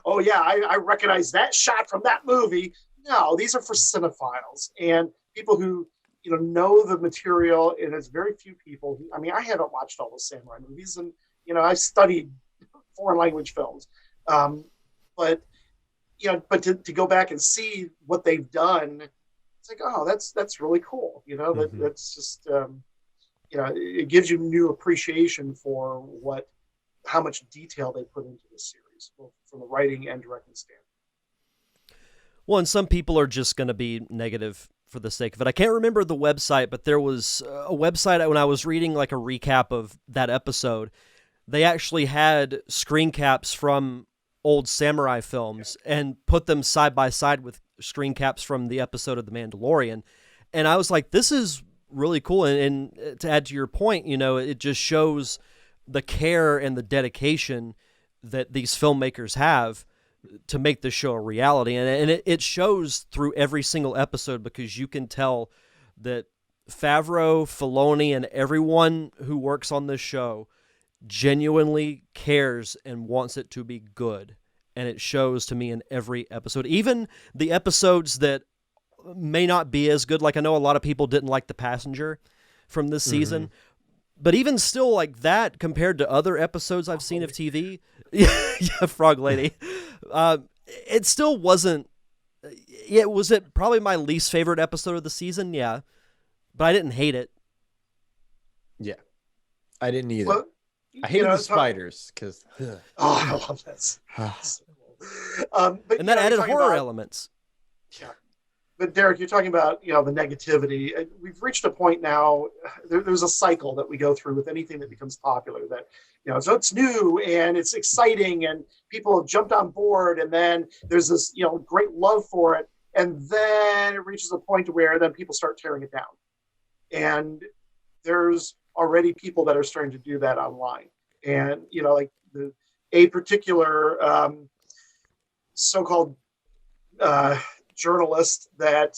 I recognize that shot from that movie. No, these are for cinephiles and people who, know the material. And there's very few people who, I haven't watched all the samurai movies, and, I've studied foreign language films. But to go back and see what they've done, it's like, oh, that's really cool. That's just, it gives you new appreciation for how much detail they put into this series, both from the writing and directing standpoint. Well, and some people are just going to be negative for the sake of it. I can't remember the website, but there was a website when I was reading like a recap of that episode. They actually had screen caps from old samurai films and put them side by side with screen caps from the episode of The Mandalorian. And I was like, this is really cool. And to add to your point, it just shows the care and the dedication that these filmmakers have to make the show a reality. And it shows through every single episode, because you can tell that Favreau, Filoni, and everyone who works on this show genuinely cares and wants it to be good. And it shows to me in every episode, even the episodes that may not be as good. Like, I know a lot of people didn't like The Passenger from this season, but even still, like that compared to other episodes I've seen of TV, yeah, Frog Lady, it still wasn't. Yeah, was it probably my least favorite episode of the season? Yeah, but I didn't hate it. Yeah, I didn't either. Well, I hated the spiders because. Oh, I love this. And that added horror elements. Yeah. But Derek, you're talking about, the negativity. We've reached a point now, there's a cycle that we go through with anything that becomes popular that, so it's new and it's exciting and people have jumped on board, and then there's this, great love for it. And then it reaches a point where then people start tearing it down. And there's already people that are starting to do that online. And, like a particular so-called journalist that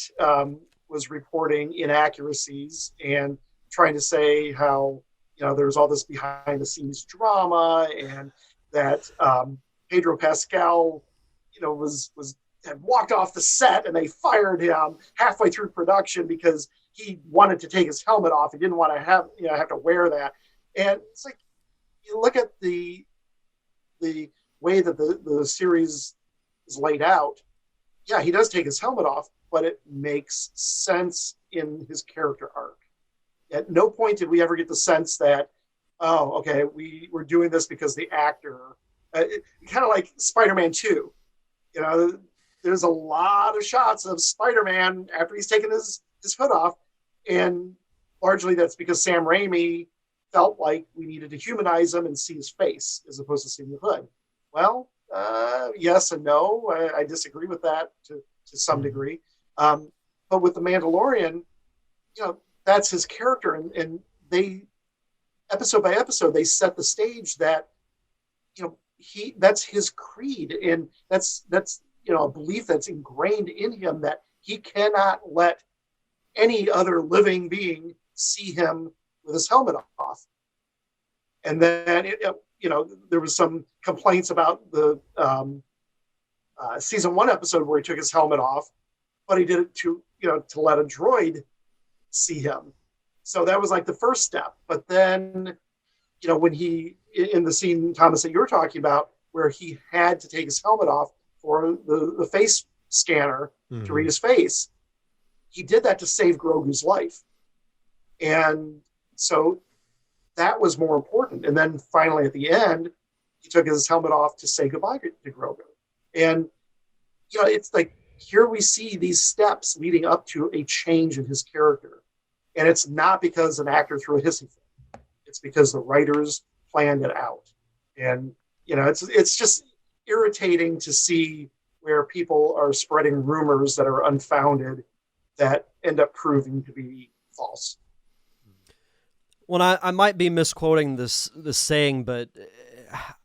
was reporting inaccuracies and trying to say how, there's all this behind the scenes drama, and that Pedro Pascal, was had walked off the set and they fired him halfway through production because he wanted to take his helmet off. He didn't want to have to wear that. And it's like, you look at the way that the series is laid out. Yeah, he does take his helmet off, but it makes sense in his character arc. At no point did we ever get the sense that, oh, okay, we're doing this because the actor, kind of like Spider-Man 2. There's a lot of shots of Spider-Man after he's taken his hood off, and largely that's because Sam Raimi felt like we needed to humanize him and see his face as opposed to seeing the hood. Well, yes and no. I disagree with that to some degree. But with The Mandalorian, that's his character, and they, episode by episode, they set the stage that, that's his creed, and that's a belief that's ingrained in him that he cannot let any other living being see him with his helmet off. And then there was some complaints about the season 1 episode where he took his helmet off, but he did it to let a droid see him. So that was like the first step. But then, when he, in the scene, Thomas, that you were talking about, where he had to take his helmet off for the face scanner to read his face, he did that to save Grogu's life. And so that was more important. And then finally at the end, he took his helmet off to say goodbye to Grogu. And, it's like, here we see these steps leading up to a change in his character. And it's not because an actor threw a hissy fit. It's because the writers planned it out. And, it's just irritating to see where people are spreading rumors that are unfounded that end up proving to be false. Well, I might be misquoting this saying, but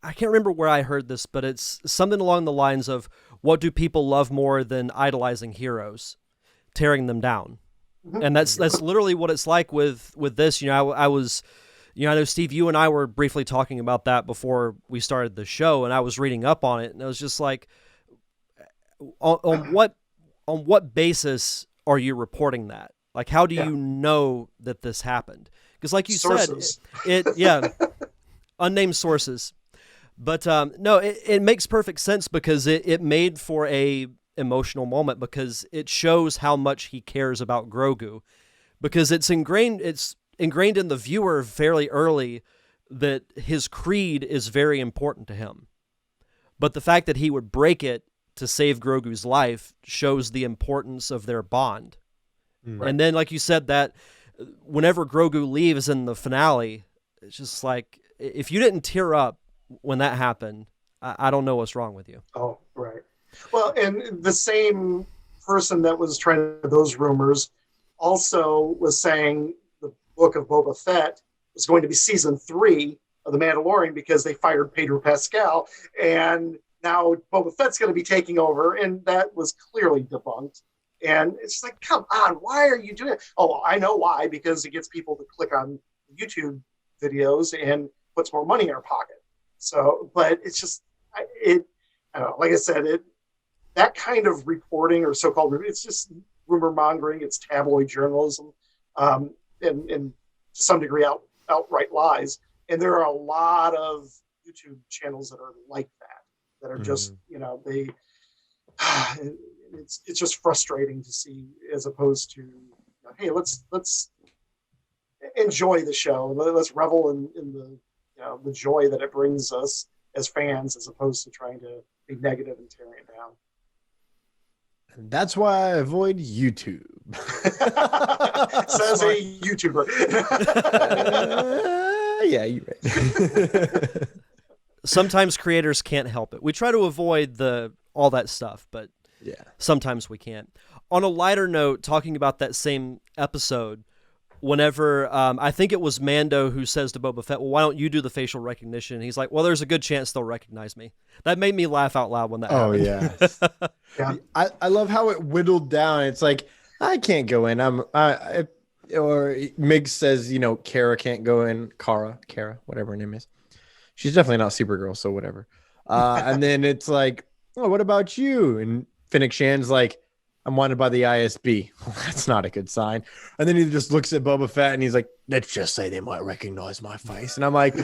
I can't remember where I heard this, but it's something along the lines of, what do people love more than idolizing heroes? Tearing them down. Mm-hmm. And that's literally what it's like with this. I was, I know, Steve, you and I were briefly talking about that before we started the show, and I was reading up on it, and it was just like, on what basis are you reporting that? Like, how do you know that this happened? Because like you sources. said, unnamed sources. But no, it makes perfect sense because it made for a emotional moment, because it shows how much he cares about Grogu, because it's ingrained in the viewer fairly early that his creed is very important to him. But the fact that he would break it to save Grogu's life shows the importance of their bond. Right. And then, like you said, that whenever Grogu leaves in the finale, it's just like, if you didn't tear up when that happened, I don't know what's wrong with you. Oh, right. Well, and the same person that was trying to those rumors also was saying the book of Boba Fett was going to be season 3 of The Mandalorian because they fired Pedro Pascal, and now Boba Fett's going to be taking over, and that was clearly debunked. And it's like, come on, why are you doing it? Oh, well, I know why, because it gets people to click on YouTube videos and puts more money in our pocket. So, but it's just, I don't know, like I said, that kind of reporting, or so-called, it's just rumor mongering, it's tabloid journalism, and to some degree outright lies. And there are a lot of YouTube channels that are like that are just, it's just frustrating to see, as opposed to, hey, let's enjoy the show, let's revel in the joy that it brings us as fans, as opposed to trying to be negative and tearing it down. That's why I avoid YouTube. Says a YouTuber. Yeah, you're right. Sometimes creators can't help it. We try to avoid all that stuff, but Yeah. Sometimes we can't. On a lighter note, talking about that same episode, whenever I think it was Mando who says to Boba Fett, well, why don't you do the facial recognition? He's like, well, there's a good chance they'll recognize me. That made me laugh out loud when that happened. Yeah. Yeah. I love how it whittled down. It's like, I can't go in. Or Mig says, Kara can't go in. Kara, whatever her name is. She's definitely not Supergirl, so whatever. And then it's like, oh, what about you? And Fennec Shan's like, I'm wanted by the ISB. Well, that's not a good sign. And then he just looks at Boba Fett and he's like, let's just say they might recognize my face. And I'm like,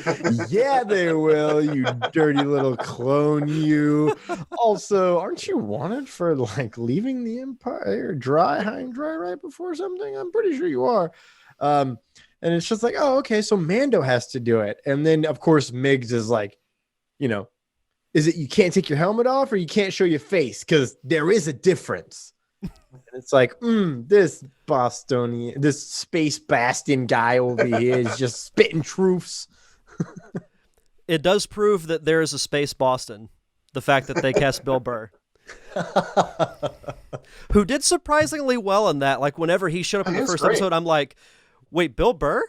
yeah, they will, you dirty little clone, you. Also, aren't you wanted for leaving the Empire high and dry right before something? I'm pretty sure you are. And it's just like, oh, okay, so Mando has to do it. And then, of course, Miggs is like, is it you can't take your helmet off or you can't show your face? Because there is a difference. And it's like, this Bostonian, this space bastion guy over here is just spitting truths. It does prove that there is a space Boston. The fact that they cast Bill Burr, who did surprisingly well in that. Like whenever he showed up in the first episode, I'm like, wait, Bill Burr?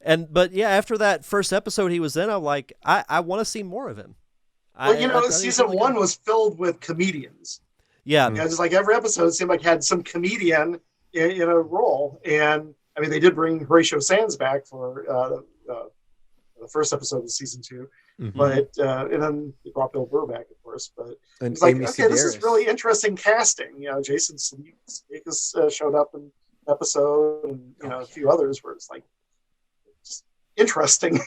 But yeah, after that first episode he was in, I'm like, I want to see more of him. Well, season one was filled with comedians. Yeah. Just like every episode seemed like had some comedian in a role. And I mean, they did bring Horatio Sands back for the first episode of season 2. Mm-hmm. But and then they brought Bill Burr back, of course. But and it's like, Amy okay, this is Sedaris. really interesting casting. Jason Sudeikis showed up in the episode, and a few others where it's like just interesting.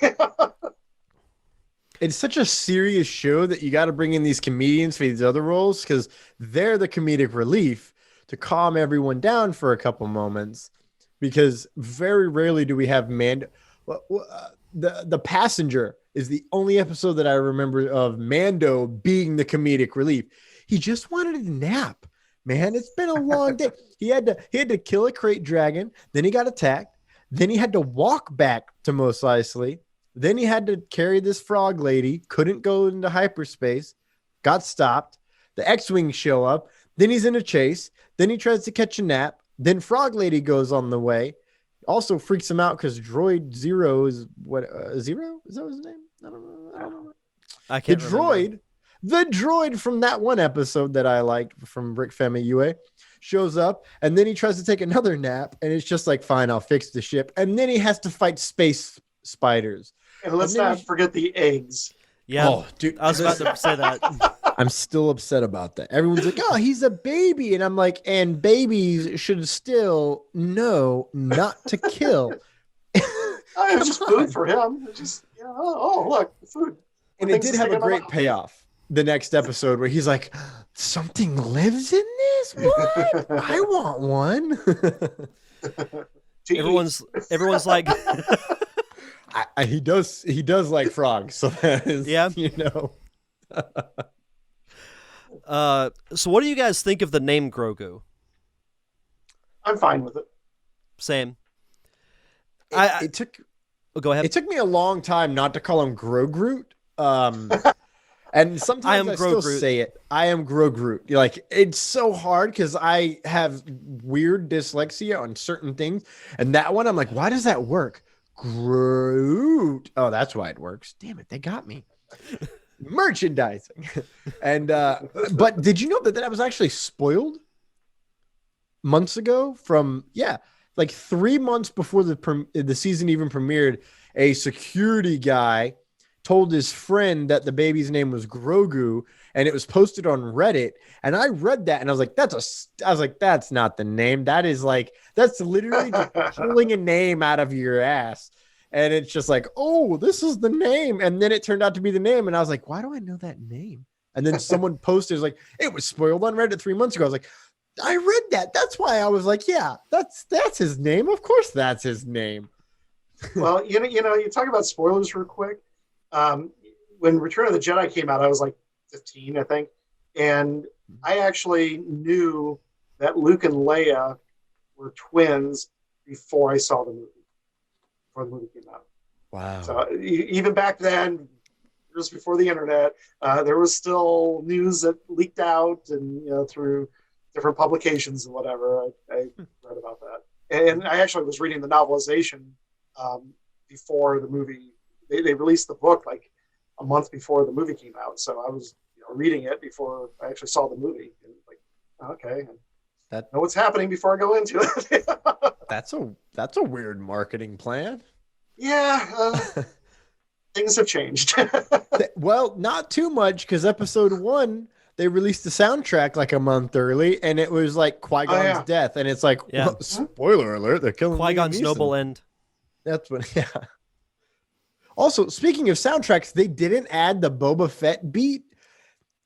It's such a serious show that you got to bring in these comedians for these other roles because they're the comedic relief to calm everyone down for a couple moments. Because very rarely do we have Mando. The Passenger is the only episode that I remember of Mando being the comedic relief. He just wanted a nap, man. It's been a long day. He had to kill a crate dragon. Then he got attacked. Then he had to walk back to Mos Eisley. Then he had to carry this frog lady, couldn't go into hyperspace, got stopped. The X-Wings show up. Then he's in a chase. Then he tries to catch a nap. Then frog lady goes on the way. Also freaks him out because Droid Zero is what? Zero? Is that his name? I don't know. I can't remember. The droid from that one episode that I liked from Rick Femi Yue shows up, and then he tries to take another nap, and it's just like, fine, I'll fix the ship. And then he has to fight space spiders. And let's not forget the eggs. Yeah, oh, dude, I was about to say that. I'm still upset about that. Everyone's like, oh, he's a baby. And I'm like, and babies should still know not to kill. It's just food for him. It's just, oh, look, food. And it did have a great payoff the next episode where he's like, something lives in this? What? I want one. Everyone's like... he does like frogs, so that is, So what do you guys think of the name Grogu? I'm fine with it. Same. It took. Go ahead. It took me a long time not to call him Grogroot. And sometimes I still say it. I am Grogroot. Like, it's so hard because I have weird dyslexia on certain things, and that one I'm like, why does that work? Groot. Oh, that's why it works. Damn it, they got me. Merchandising. And but did you know that was actually spoiled months ago from like 3 months before the season even premiered? A security guy told his friend that the baby's name was Grogu, and it was posted on Reddit. And I read that and I was like, that's not the name. That's literally just pulling a name out of your ass. And it's just like, oh, this is the name. And then it turned out to be the name. And I was like, why do I know that name? And then someone posted, like, it was spoiled on Reddit 3 months ago. I was like, I read that. That's why I was like, yeah, that's his name. Of course, that's his name. Well, you talk about spoilers real quick. When Return of the Jedi came out, I was like 15, I think. And I actually knew that Luke and Leia were twins before I saw the movie, before the movie came out. Wow. So even back then, years before the internet. There was still news that leaked out, and through different publications and whatever. I read about that, and I actually was reading the novelization before the movie. They released the book like a month before the movie came out, so I was reading it before I actually saw the movie. And like, okay, know what's happening before I go into it. That's a weird marketing plan. Yeah, things have changed. Well, not too much, because episode 1 they released the soundtrack like a month early, and it was like Qui-Gon's death, and it's like, Yeah. spoiler alert, they're killing Qui-Gon's Liam Neeson. noble end. That's what, yeah. Also, speaking of soundtracks, they didn't add the Boba Fett beat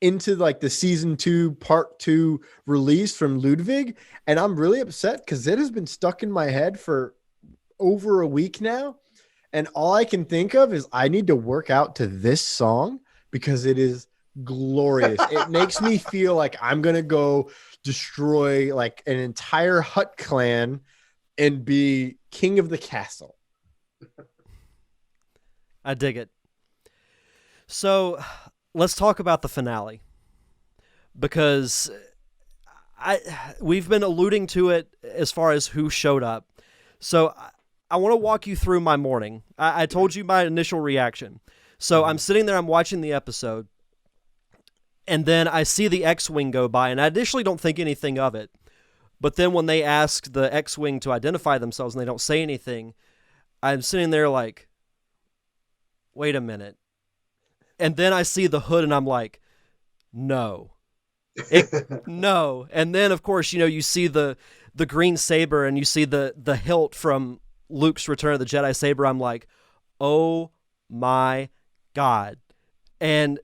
into like the season 2 part 2 release from Ludwig, and I'm really upset because it has been stuck in my head for over a week now, and all I can think of is I need to work out to this song because it is glorious. It makes me feel like I'm gonna go destroy like an entire Hutt clan and be king of the castle. I dig it. So let's talk about the finale, because we've been alluding to it as far as who showed up. So I want to walk you through my morning. I told you my initial reaction. So I'm sitting there, I'm watching the episode, and then I see the X-Wing go by, and I initially don't think anything of it. But then when they ask the X-Wing to identify themselves and they don't say anything, I'm sitting there like, wait a minute. And then I see the hood and I'm like, no. No. And then, of course, you see the green saber and you see the hilt from Luke's Return of the Jedi saber. I'm like, oh my God. And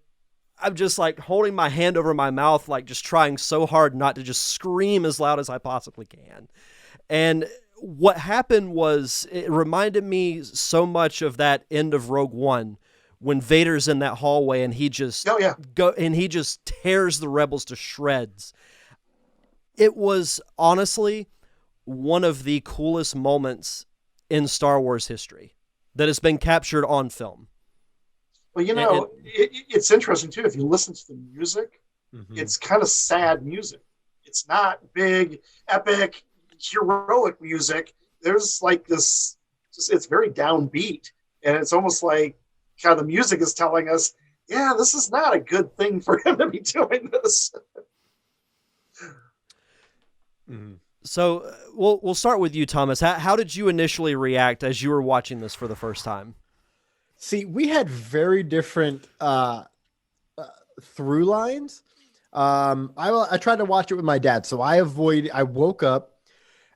I'm just like holding my hand over my mouth, like just trying so hard not to just scream as loud as I possibly can. And what happened was, it reminded me so much of that end of Rogue One, when Vader's in that hallway and he just he just tears the rebels to shreds. It was honestly one of the coolest moments in Star Wars history that has been captured on film. Well, it's interesting too. If you listen to the music, it's kind of sad music. It's not big, epic, heroic music. There's like this, it's very downbeat, and it's almost like kind of the music is telling us, yeah, this is not a good thing for him to be doing this. So we'll start with you, Thomas. How did you initially react as you were watching this for the first time? See, we had very different through lines. I tried to watch it with my dad, so I woke up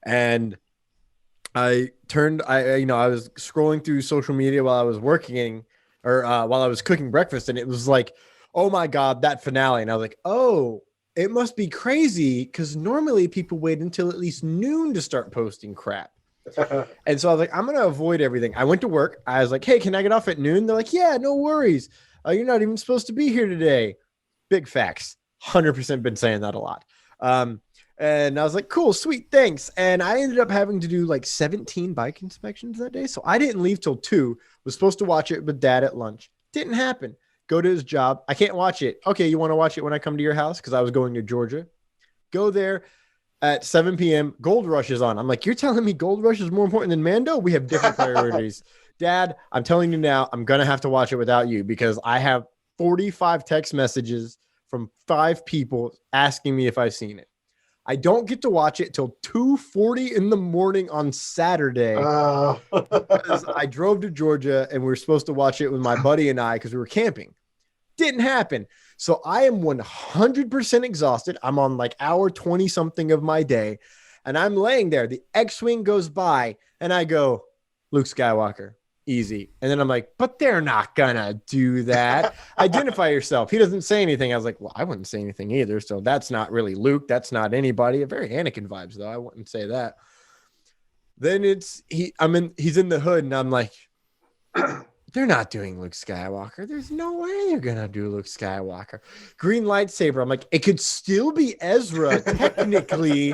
and I was scrolling through social media while I was working, or while I was cooking breakfast, and it was like, oh my God, that finale. And I was like, oh, it must be crazy, because normally people wait until at least noon to start posting crap. And so I was like, I'm going to avoid everything. I went to work. I was like, hey, can I get off at noon? They're like, yeah, no worries. You're not even supposed to be here today. Big facts. 100% been saying that a lot. And I was like, cool, sweet, thanks. And I ended up having to do like 17 bike inspections that day. So I didn't leave till 2. Was supposed to watch it with Dad at lunch. Didn't happen. Go to his job. I can't watch it. Okay, you want to watch it when I come to your house? Because I was going to Georgia. Go there. At 7 p.m., Gold Rush is on. I'm like, you're telling me Gold Rush is more important than Mando? We have different priorities. Dad, I'm telling you now, I'm going to have to watch it without you, because I have 45 text messages from 5 people asking me if I've seen it. I don't get to watch it till 2:40 in the morning on Saturday because I drove to Georgia and we were supposed to watch it with my buddy and I because we were camping. Didn't happen. So I am 100% exhausted. I'm on like hour 20 something of my day, and I'm laying there. The X-Wing goes by and I go, Luke Skywalker, easy. And then I'm like, but they're not gonna do that. Identify yourself. He doesn't say anything. I was like, well, I wouldn't say anything either. So that's not really Luke. That's not anybody. Very Anakin vibes though. I wouldn't say that. Then he's in the hood and I'm like, they're not doing Luke Skywalker. There's no way they're going to do Luke Skywalker. Green lightsaber. I'm like, it could still be Ezra, technically.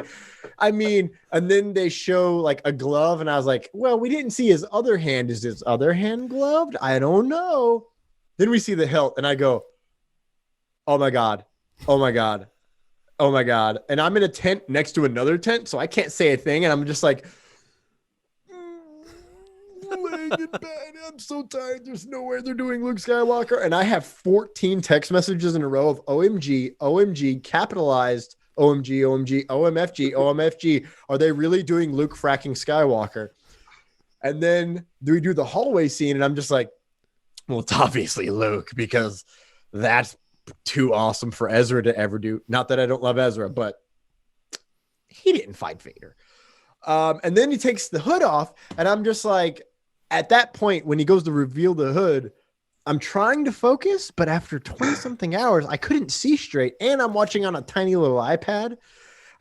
I mean, and then they show like a glove, and I was like, well, we didn't see his other hand. Is his other hand gloved? I don't know. Then we see the hilt, and I go, oh my God, oh my God, oh my God. And I'm in a tent next to another tent, so I can't say a thing. And I'm just like, laying in bed. I'm so tired. There's no way they're doing Luke Skywalker. And I have 14 text messages in a row of OMG, OMG, capitalized OMG, OMG, OMFG, OMFG. Are they really doing Luke fracking Skywalker? And then we do the hallway scene, and I'm just like, well, it's obviously Luke, because that's too awesome for Ezra to ever do. Not that I don't love Ezra, but he didn't fight Vader. And then he takes the hood off, and I'm just like, at that point, when he goes to reveal the hood, I'm trying to focus, but after 20 something hours, I couldn't see straight. And I'm watching on a tiny little iPad.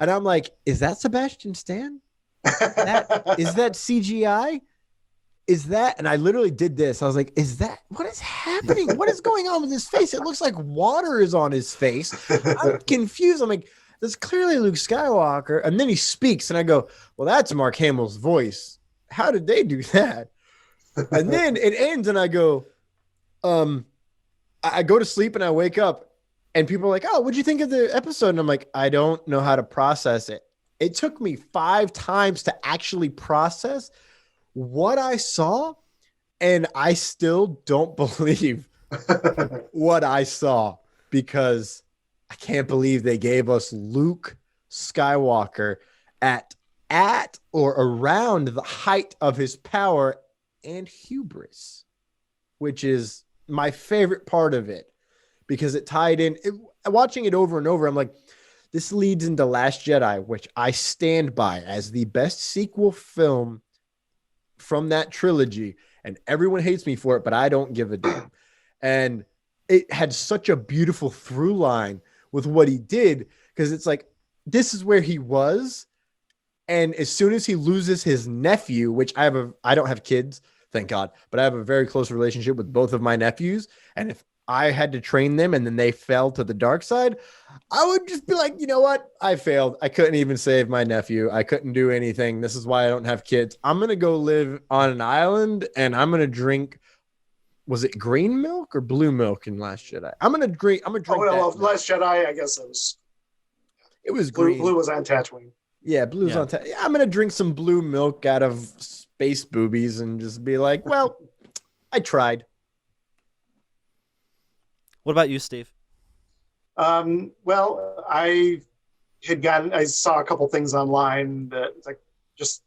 And I'm like, is that Sebastian Stan? Is that CGI? Is that? And I literally did this. I was like, what is happening? What is going on with his face? It looks like water is on his face. I'm confused. I'm like, that's clearly Luke Skywalker. And then he speaks, and I go, well, that's Mark Hamill's voice. How did they do that? And then it ends, and I go, I go to sleep, and I wake up, and people are like, oh, what'd you think of the episode? And I'm like, I don't know how to process it. It took me 5 times to actually process what I saw, and I still don't believe what I saw, because I can't believe they gave us Luke Skywalker at or around the height of his power and hubris, which is my favorite part of it, because it tied in. Watching it over and over, I'm like, this leads into Last Jedi, which I stand by as the best sequel film from that trilogy, and everyone hates me for it, but I don't give a damn. And it had such a beautiful through line with what he did, because it's like, this is where he was, and as soon as he loses his nephew, which I don't have kids, thank God, but I have a very close relationship with both of my nephews, and if I had to train them and then they fell to the dark side, I would just be like, you know what? I failed. I couldn't even save my nephew. I couldn't do anything. This is why I don't have kids. I'm going to go live on an island, and I'm going to drink, was it green milk or blue milk in Last Jedi? I'm going to drink. Last Jedi, I guess it was blue. green. Blue was on Tatooine. Yeah, blue's on Tatooine. I'm going to drink some blue milk out of space boobies and just be like, well, I tried. What about you, Steve? Well, I saw a couple things online that it's like, just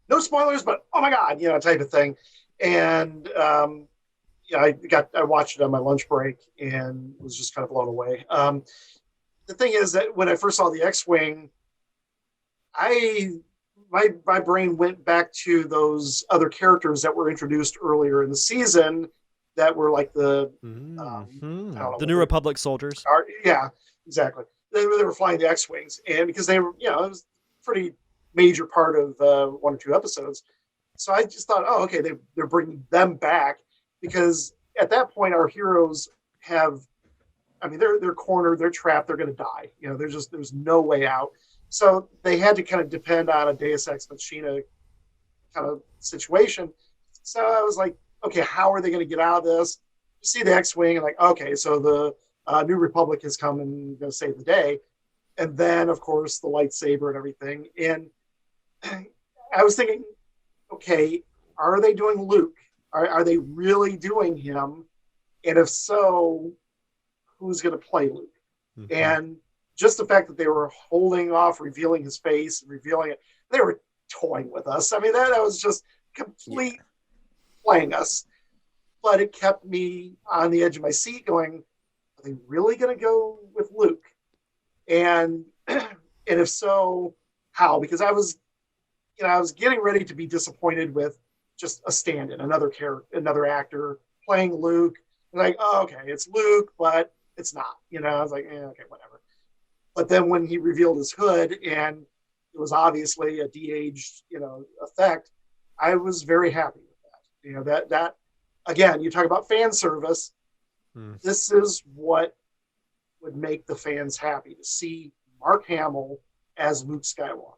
no spoilers, but oh my God, type of thing. And I watched it on my lunch break and was just kind of blown away. The thing is that when I first saw the X-Wing, my brain went back to those other characters that were introduced earlier in the season that were like the New Republic soldiers. Yeah, exactly. They were flying the X-Wings, and because they were, it was a pretty major part of 1 or 2 episodes. So I just thought, oh, okay, they're bringing them back, because at that point our heroes they're cornered, they're trapped, they're going to die. There's no way out. So they had to kind of depend on a Deus Ex Machina kind of situation. So I was like, okay, how are they going to get out of this? You see the X-Wing, and like, okay, so the New Republic has come and going to save the day. And then, of course, the lightsaber and everything. And I was thinking, okay, are they doing Luke? Are they really doing him? And if so, who's going to play Luke? Mm-hmm. And just the fact that they were holding off, revealing his face, and revealing it, they were toying with us. I mean, that was just complete playing us. But it kept me on the edge of my seat going, are they really going to go with Luke? And if so, how? Because I was getting ready to be disappointed with just a stand-in, another actor playing Luke. Like, oh, okay, it's Luke, but it's not. I was like, okay, whatever. But then when he revealed his hood and it was obviously a de-aged, effect, I was very happy with that. That again, you talk about fan service. This is what would make the fans happy, to see Mark Hamill as Luke Skywalker,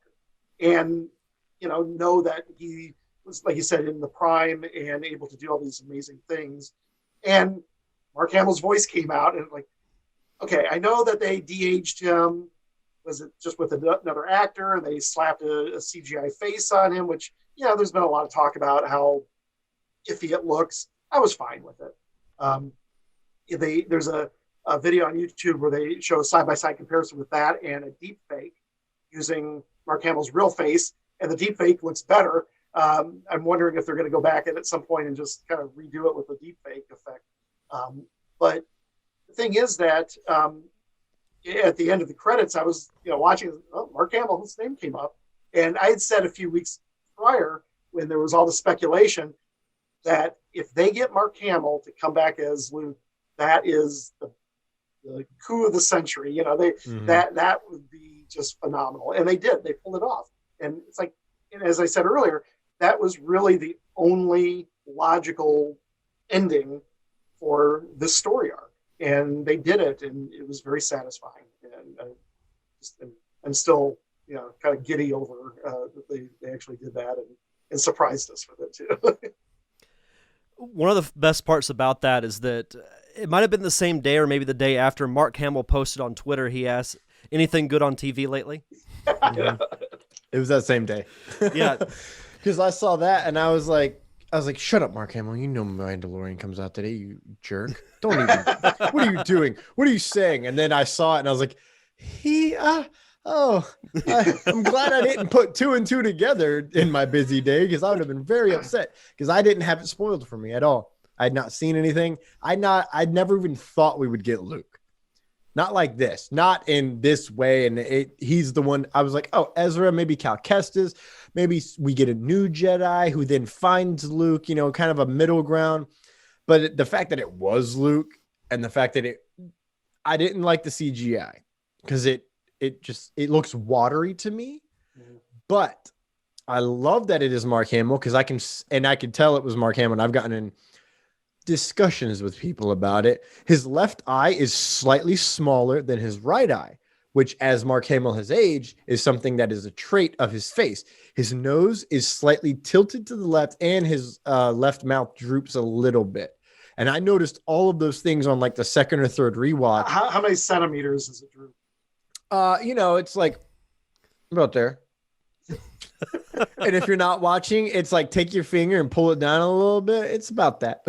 and know that he was, like you said, in the prime and able to do all these amazing things. And Mark Hamill's voice came out, and like, okay, I know that they de-aged him. Was it just with another actor, and they slapped a CGI face on him? Which, there's been a lot of talk about how iffy it looks. I was fine with it. There's a video on YouTube where they show a side-by-side comparison with that and a deep fake using Mark Hamill's real face, and the deep fake looks better. I'm wondering if they're going to go back at some point and just kind of redo it with the deep fake effect. But the thing is that at the end of the credits, I was watching. Oh, Mark Hamill, his name came up, and I had said a few weeks prior when there was all the speculation that if they get Mark Hamill to come back as Luke, that is the coup of the century. That would be just phenomenal, and they did. They pulled it off, and it's like, and as I said earlier, that was really the only logical ending for this story arc, and they did it, and it was very satisfying. And I'm still, kind of giddy over that they actually did that and surprised us with it too. One of the best parts about that is that it might have been the same day or maybe the day after Mark Hamill posted on Twitter. He asked, "Anything good on TV lately?" Yeah. It was that same day. Yeah. Because I saw that and I was like, shut up, Mark Hamill. You know Mandalorian comes out today, you jerk. Don't even. What are you doing? What are you saying? And then I saw it and I was like, I'm glad I didn't put 2 and 2 together in my busy day, because I would have been very upset because I didn't have it spoiled for me at all. I had not seen anything. I'd never even thought we would get Luke. Not like this, not in this way. And he's the one. I was like, oh, Ezra, maybe Cal Kestis, maybe we get a new Jedi who then finds Luke, kind of a middle ground. But the fact that it was Luke, and the fact that I didn't like the CGI because it looks watery to me. Mm-hmm. But I love that it is Mark Hamill, because I can tell it was Mark Hamill. And I've gotten in discussions with people about it. His left eye is slightly smaller than his right eye, which, as Mark Hamill has aged, is something that is a trait of his face. His nose is slightly tilted to the left, and his left mouth droops a little bit. And I noticed all of those things on like the second or third rewatch. How many centimeters is it droop? It's like about there. And if you're not watching, it's like take your finger and pull it down a little bit. It's about that.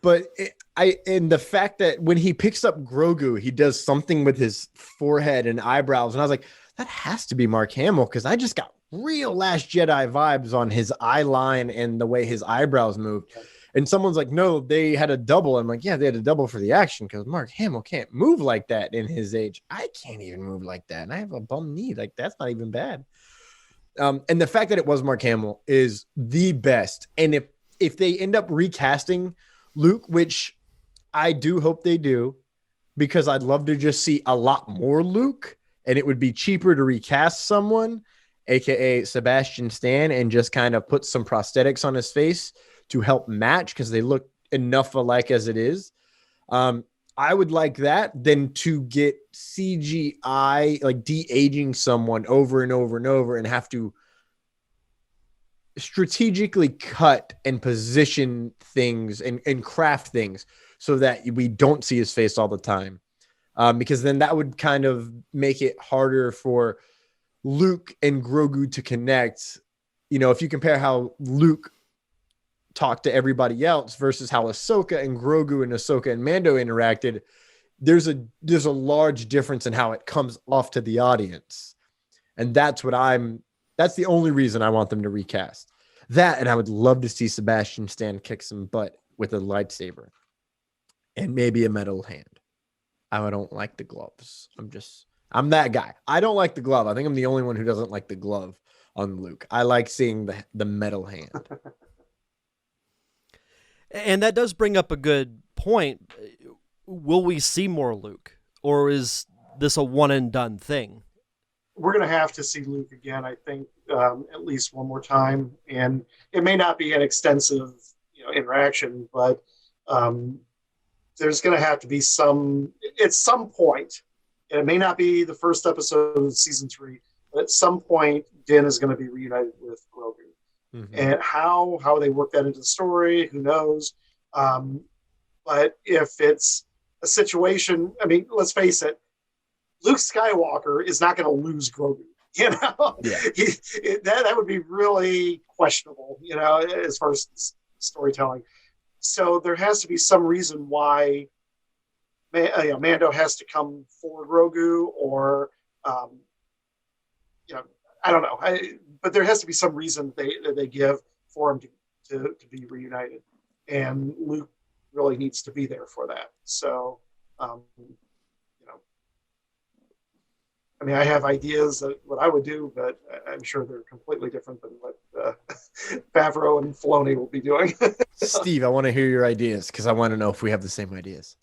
But the fact that when he picks up Grogu, he does something with his forehead and eyebrows, and I was like, that has to be Mark Hamill, because I just got real Last Jedi vibes on his eye line and the way his eyebrows moved. And someone's like, no, they had a double. I'm like, yeah, they had a double for the action, because Mark Hamill can't move like that in his age. I can't even move like that, and I have a bum knee. Like, that's not even bad. And the fact that it was Mark Hamill is the best. And if they end up recasting Luke, which I do hope they do, because I'd love to just see a lot more Luke, and it would be cheaper to recast someone, aka Sebastian Stan, and just kind of put some prosthetics on his face to help match, because they look enough alike as it is. I would like that than to get CGI, like de-aging someone over and over and over, and have to strategically cut and position things and craft things so that we don't see his face all the time. Because then that would kind of make it harder for Luke and Grogu to connect. If you compare how Luke talk to everybody else versus how Ahsoka and Grogu and Ahsoka and Mando interacted, there's a large difference in how it comes off to the audience. And that's the only reason I want them to recast that. And I would love to see Sebastian Stan kick some butt with a lightsaber and maybe a metal hand. I don't like the gloves. I'm that guy. I don't like the glove. I think I'm the only one who doesn't like the glove on Luke. I like seeing the metal hand. And that does bring up a good point. Will we see more Luke, or is this a one and done thing? We're going to have to see Luke again, I think, at least one more time. And it may not be an extensive, interaction, but there's going to have to be at some point, and it may not be the first episode of season 3, but at some point, Din is going to be reunited with Grogu. Mm-hmm. And how they work that into the story, who knows? But if it's a situation, I mean, let's face it, Luke Skywalker is not going to lose Grogu. You know, Yeah. That would be really questionable, you know, as far as storytelling. So there has to be some reason why Mando has to come for Grogu, or you know, I don't know. But there has to be some reason they give for him to be reunited, and Luke really needs to be there for that. So, you know, I mean, I have ideas that what I would do, but I'm sure they're completely different than what Favreau and Filoni will be doing. Steve, I want to hear your ideas because I want to know if we have the same ideas.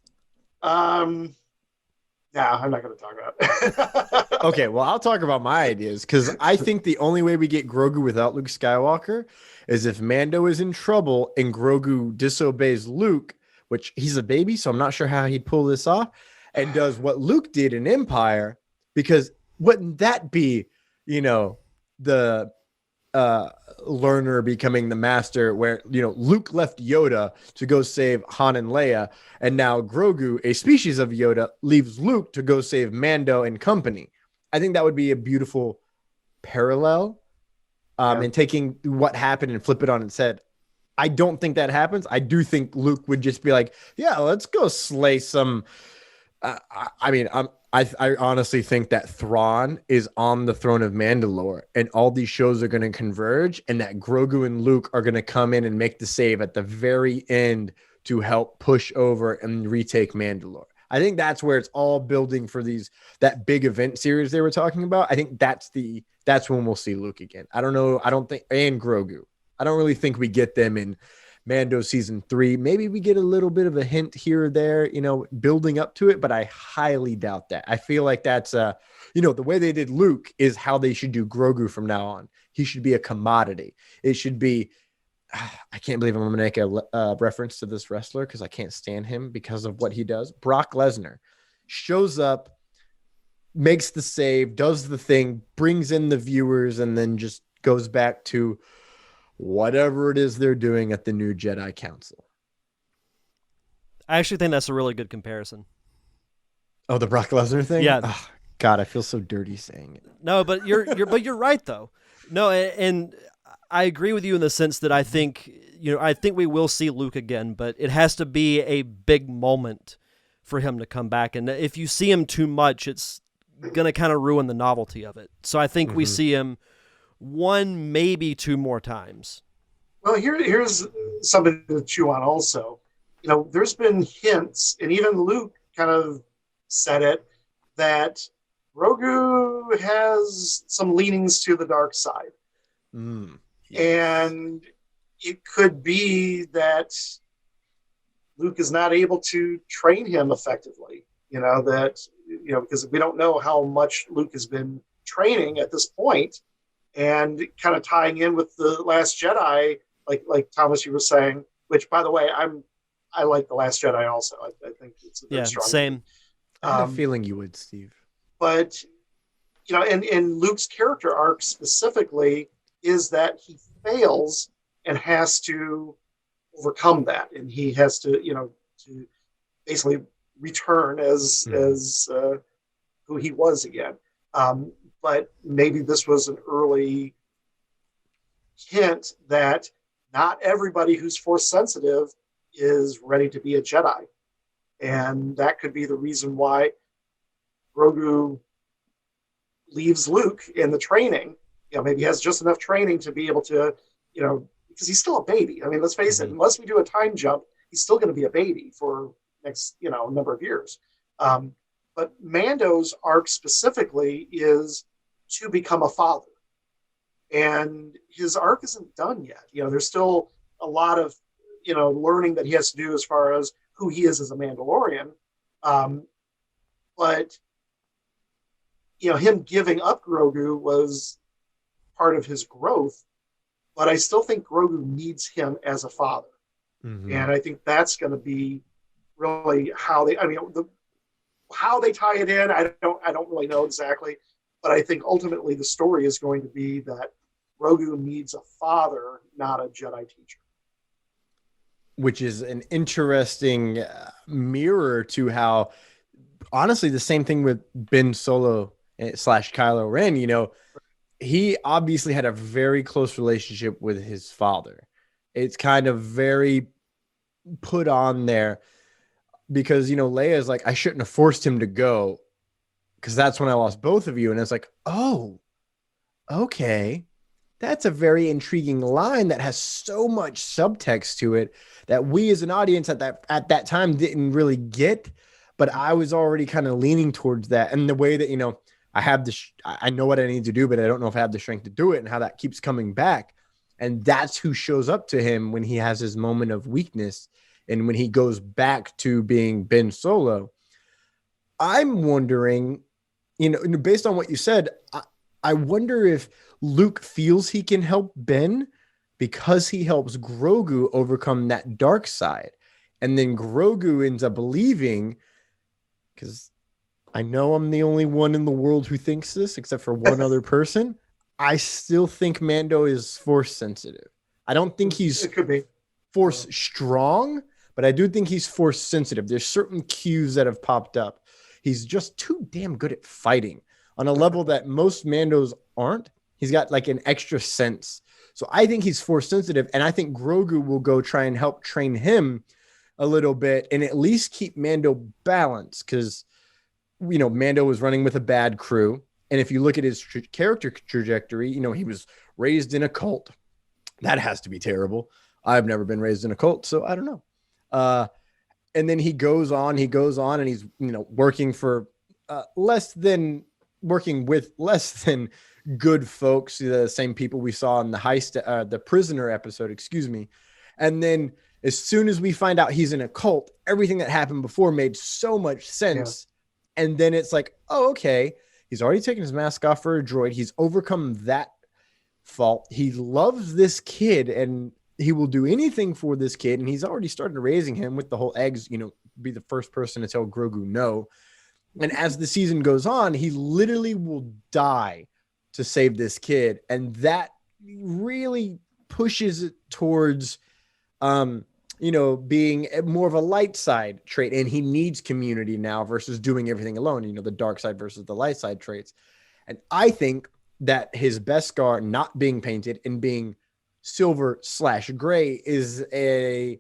No, I'm not going to talk about it. Okay, well, I'll talk about my ideas because I think the only way we get Grogu without Luke Skywalker is if Mando is in trouble and Grogu disobeys Luke, which he's a baby, so I'm not sure how he'd pull this off, and does what Luke did in Empire, because wouldn't that be, you know, the learner becoming the master, where, you know, Luke left Yoda to go save Han and Leia, and now Grogu, a species of Yoda, leaves Luke to go save Mando and company. I think that would be a beautiful parallel, and taking what happened and flip it on its head. I don't think that happens. I do think Luke would just be like, yeah, let's go slay some. I honestly think that Thrawn is on the throne of Mandalore, and all these shows are going to converge, and that Grogu and Luke are going to come in and make the save at the very end to help push over and retake Mandalore. I think that's where it's all building for that big event series they were talking about. I think that's when we'll see Luke again. I don't know. I don't think, and Grogu. I don't really think we get them in Mando season 3. Maybe we get a little bit of a hint here or there, you know, building up to it, but I highly doubt that. I feel like that's you know, the way they did Luke is how they should do Grogu from now on. He should be a commodity. It should be, I can't believe I'm going to make a reference to this wrestler because I can't stand him because of what he does. Brock Lesnar shows up, makes the save, does the thing, brings in the viewers, and then just goes back to whatever it is they're doing at the new Jedi Council. I actually think that's a really good comparison. Oh, the Brock Lesnar thing? Yeah. Oh, God, I feel so dirty saying it. No, but you're right though. No, and I agree with you in the sense that I think we will see Luke again, but it has to be a big moment for him to come back. And if you see him too much, it's gonna kind of ruin the novelty of it. So I think we see him one, maybe two more times. Well, here's something to chew on also. You know, there's been hints, and even Luke kind of said it, that Grogu has some leanings to the dark side. Yes. And it could be that Luke is not able to train him effectively. You know, because we don't know how much Luke has been training at this point. And kind of tying in with the Last Jedi, like Thomas, you were saying, which, by the way, I like the Last Jedi also. I think it's a very strong same. movie. I had a feeling you would, Steve. But you know, and Luke's character arc specifically is that he fails and has to overcome that, and he has to, you know, to basically return as who he was again. But maybe this was an early hint that not everybody who's Force sensitive is ready to be a Jedi. And that could be the reason why Grogu leaves Luke in the training. You know, maybe he has just enough training to be able to, you know, because he's still a baby. I mean, let's face it, unless we do a time jump, he's still going to be a baby for next, you know, number of years. But Mando's arc specifically is to become a father. And his arc isn't done yet. You know, there's still a lot of, you know, learning that he has to do as far as who he is as a Mandalorian. But, you know, him giving up Grogu was part of his growth. But I still think Grogu needs him as a father. And I think that's going to be really how they tie it in. I don't really know exactly. But I think ultimately the story is going to be that Grogu needs a father, not a Jedi teacher. which is an interesting mirror to how, honestly, the same thing with Ben Solo slash Kylo Ren. You know, he obviously had a very close relationship with his father. It's kind of very put on there because, you know, Leia's like, I shouldn't have forced him to go because that's when I lost both of you. And it's like, oh, okay. That's a very intriguing line that has so much subtext to it that we as an audience at that time didn't really get, but I was already kind of leaning towards that. And the way that, you know, I know what I need to do, but I don't know if I have the strength to do it, and how that keeps coming back. And that's who shows up to him when he has his moment of weakness and when he goes back to being Ben Solo. I'm wondering, you know, based on what you said, I wonder if Luke feels he can help Ben because he helps Grogu overcome that dark side. And then Grogu ends up leaving, because I know I'm the only one in the world who thinks this, except for one other person. I still think Mando is force sensitive. I don't think he's force strong, but I do think he's force sensitive. There's certain cues that have popped up. He's just too damn good at fighting on a level that most Mandos aren't. He's got like an extra sense. So I think he's force sensitive, and I think Grogu will go try and help train him a little bit and at least keep Mando balanced, because, you know, Mando was running with a bad crew. And if you look at his character trajectory, you know, he was raised in a cult. That has to be terrible. I've never been raised in a cult, so I don't know. And then he goes on, and he's, you know, working with less than good folks, the same people we saw in the prisoner episode, excuse me. And then as soon as we find out he's in a cult, everything that happened before made so much sense. Yeah. And then it's like, oh, okay. He's already taken his mask off for a droid. He's overcome that fault. He loves this kid and he will do anything for this kid. And he's already started raising him with the whole eggs, you know, be the first person to tell Grogu no. And as the season goes on, he literally will die to save this kid. And that really pushes it towards, you know, being more of a light side trait. And he needs community now versus doing everything alone, you know, the dark side versus the light side traits. And I think that his Beskar not being painted and being silver/gray is a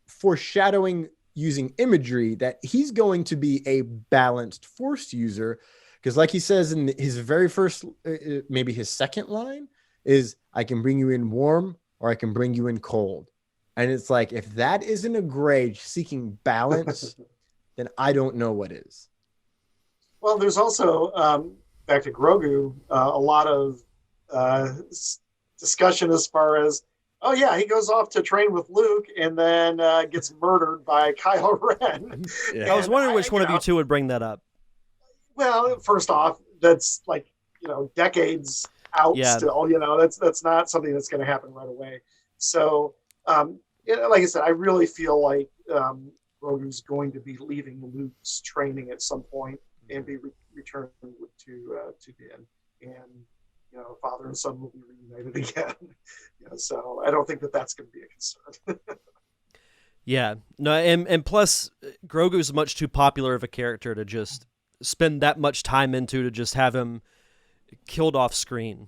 foreshadowing using imagery that he's going to be a balanced force user. Because like he says in his very first, maybe his second line is, I can bring you in warm or I can bring you in cold. And it's like, if that isn't a gray seeking balance, then I don't know what is. Well, there's also, back to Grogu, a lot of discussion as far as, oh yeah, he goes off to train with Luke and then gets murdered by Kylo Ren. Yeah. I was wondering which one of you two would bring that up. Well, first off, that's like, you know, decades out still, you know, that's not something that's going to happen right away. So, like I said, I really feel like Grogu's going to be leaving Luke's training at some point and be returned to Ben, and, you know, father and son will be reunited again. You know, so I don't think that's going to be a concern. Yeah, no, and plus Grogu's much too popular of a character to just spend that much time into, to just have him killed off screen.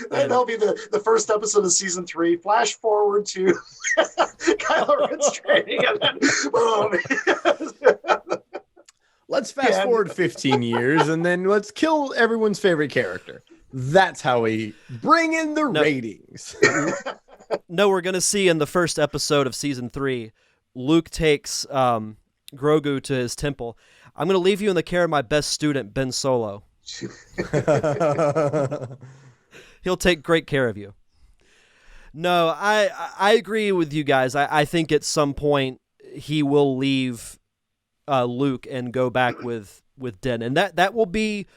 That'll be the first episode of season 3. Flash forward to Kylo Ren's training, and then boom. Let's fast forward 15 years, and then let's kill everyone's favorite character. That's how we bring in the ratings. No, we're gonna see in the first episode of season 3, Luke takes Grogu to his temple. I'm gonna leave you in the care of my best student, Ben Solo. He'll take great care of you. No, I agree with you guys. I think at some point he will leave Luke and go back with Den, and that will be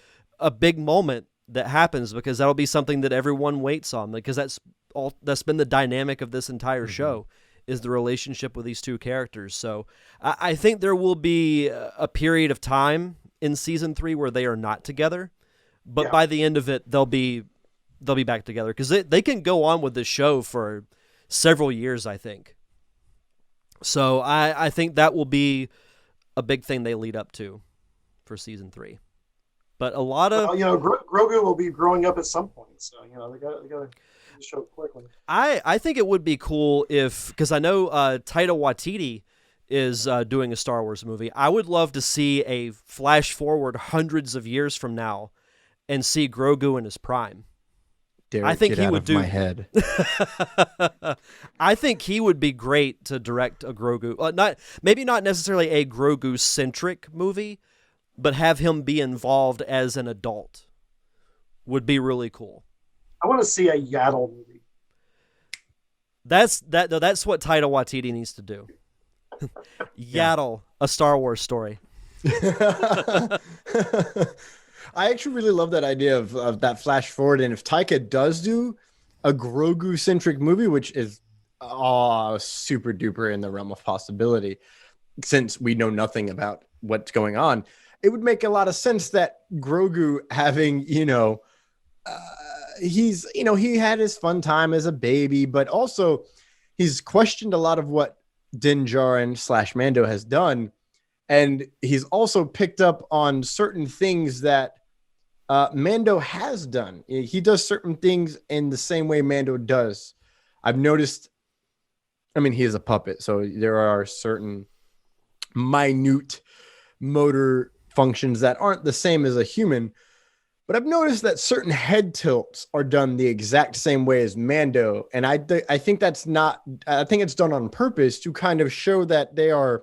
a big moment that happens, because that'll be something that everyone waits on, because that's been the dynamic of this entire show, is the relationship with these two characters. So I think there will be a period of time in season 3 where they are not together, but by the end of it, they'll be back together, because they can go on with the show for several years, I think. So I think that will be a big thing they lead up to for season 3. But a lot of Grogu will be growing up at some point, so they got to show it quickly. I think it would be cool because I know Taika Waititi is doing a Star Wars movie. I would love to see a flash forward hundreds of years from now and see Grogu in his prime. Derek, I think get he out would of do. my head. I think he would be great to direct a Grogu. Maybe not necessarily a Grogu centric movie, but have him be involved as an adult. Would be really cool. I want to see a Yaddle movie. That's what Taika Waititi needs to do. Yaddle, a Star Wars story. I actually really love that idea of that flash forward. And if Taika does do a Grogu-centric movie, which is super duper in the realm of possibility, since we know nothing about what's going on, it would make a lot of sense that Grogu having, he had his fun time as a baby, but also he's questioned a lot of what Din Djarin / Mando has done. And he's also picked up on certain things that Mando has done. He does certain things in the same way Mando does. I've noticed, he is a puppet, so there are certain minute motor functions that aren't the same as a human. But I've noticed that certain head tilts are done the exact same way as Mando. And I think I think it's done on purpose to kind of show that they are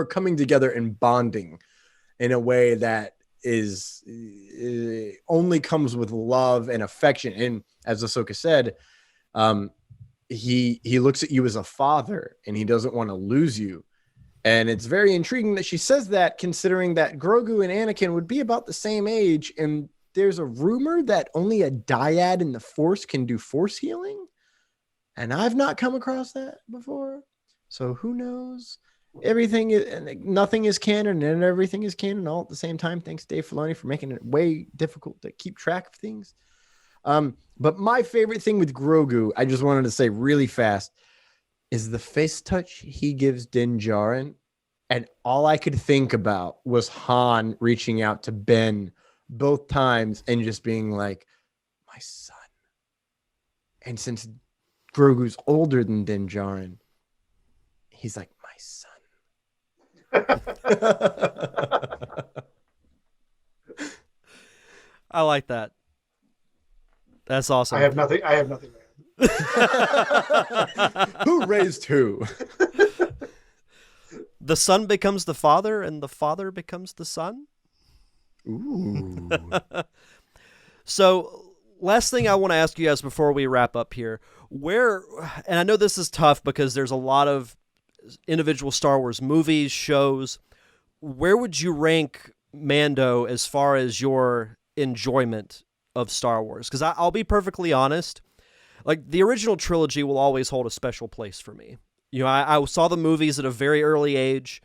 coming together and bonding in a way that is only comes with love and affection. And as Ahsoka said, he looks at you as a father and he doesn't want to lose you. And it's very intriguing that she says that, considering that Grogu and Anakin would be about the same age. And there's a rumor that only a dyad in the Force can do Force healing. And I've not come across that before. So who knows? Nothing is canon and everything is canon all at the same time. Thanks, Dave Filoni, for making it way difficult to keep track of things. But my favorite thing with Grogu, I just wanted to say really fast, is the face touch he gives Din Djarin. And all I could think about was Han reaching out to Ben both times and just being like, my son. And since Grogu's older than Din Djarin, he's like, my son. I like that. That's awesome. I have nothing. Who raised who? The son becomes the father and the father becomes the son. Ooh. So last thing I want to ask you guys before we wrap up here, and I know this is tough because there's a lot of individual Star Wars movies, shows, where would you rank Mando as far as your enjoyment of Star Wars? Because I'll be perfectly honest, like the original trilogy will always hold a special place for me. I saw the movies at a very early age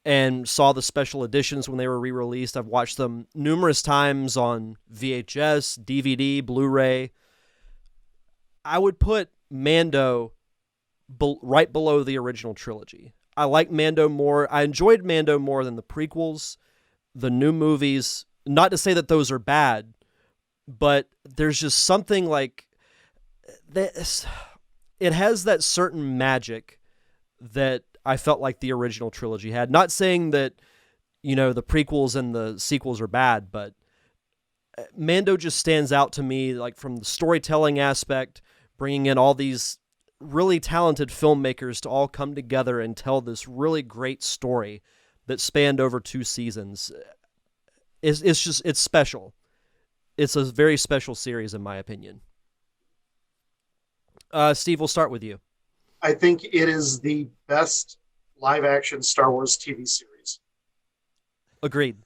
and saw the special editions when they were re-released. I've watched them numerous times on VHS, DVD, Blu-ray. I would put Mando right below the original trilogy. I like Mando more. I enjoyed Mando more than the prequels, the new movies. Not to say that those are bad, but there's just something like this. It has that certain magic that I felt like the original trilogy had. Not saying that, the prequels and the sequels are bad, but Mando just stands out to me, like from the storytelling aspect, bringing in all these really talented filmmakers to all come together and tell this really great story that spanned over 2 seasons. It's special. It's a very special series, in my opinion. Steve, we'll start with you. I think it is the best live-action Star Wars TV series. Agreed.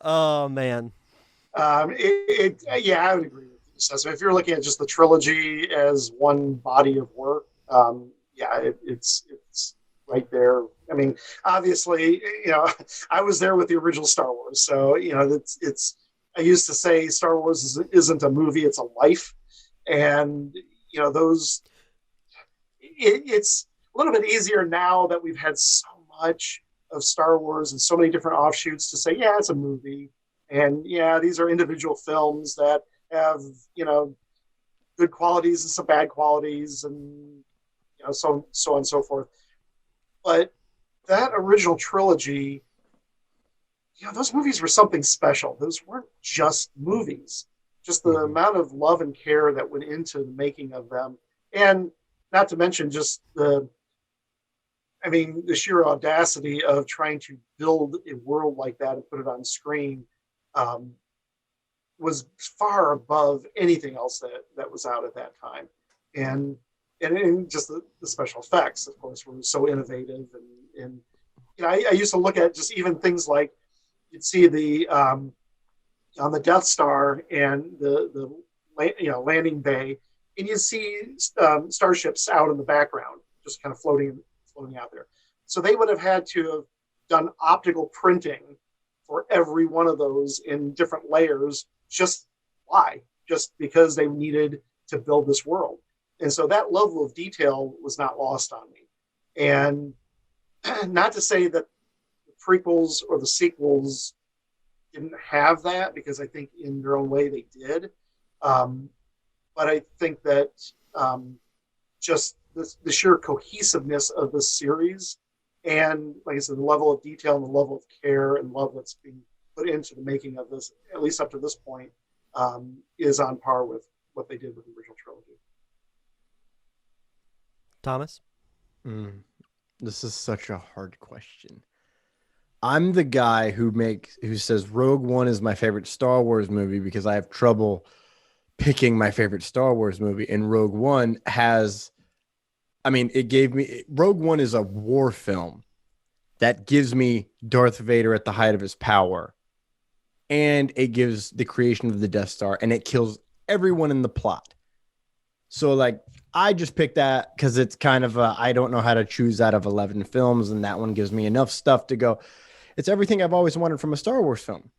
Oh, man. I would agree with you. So if you're looking at just the trilogy as one body of work, it's right there. I mean, obviously, I was there with the original Star Wars, so it's I used to say Star Wars isn't a movie, it's a life. And, those, it's a little bit easier now that we've had so much of Star Wars and so many different offshoots to say, yeah, it's a movie. And yeah, these are individual films that have, good qualities and some bad qualities and, so on and so forth. But that original trilogy, those movies were something special. Those weren't just movies, just the amount of love and care that went into the making of them. And not to mention just the sheer audacity of trying to build a world like that and put it on screen was far above anything else that was out at that time. And just the special effects, of course, were so innovative. And I used to look at just even things like you'd see the on the Death Star and the landing bay, and you see starships out in the background, just kind of floating out there. So they would have had to have done optical printing for every one of those in different layers. Just why? Just because they needed to build this world. And so that level of detail was not lost on me. And not to say that the prequels or the sequels didn't have that, because I think in their own way they did. But I think that just the sheer cohesiveness of the series, and like I said, the level of detail and the level of care and love that's being put into the making of this, at least up to this point, is on par with what they did with the original trilogy. Thomas? This is such a hard question. I'm the guy who says Rogue One is my favorite Star Wars movie because I have trouble picking my favorite Star Wars movie. And Rogue One Rogue One is a war film that gives me Darth Vader at the height of his power. And it gives the creation of the Death Star, and it kills everyone in the plot. So I just picked that because it's kind of I don't know how to choose out of 11 films, and that one gives me enough stuff to go. It's everything I've always wanted from a Star Wars film.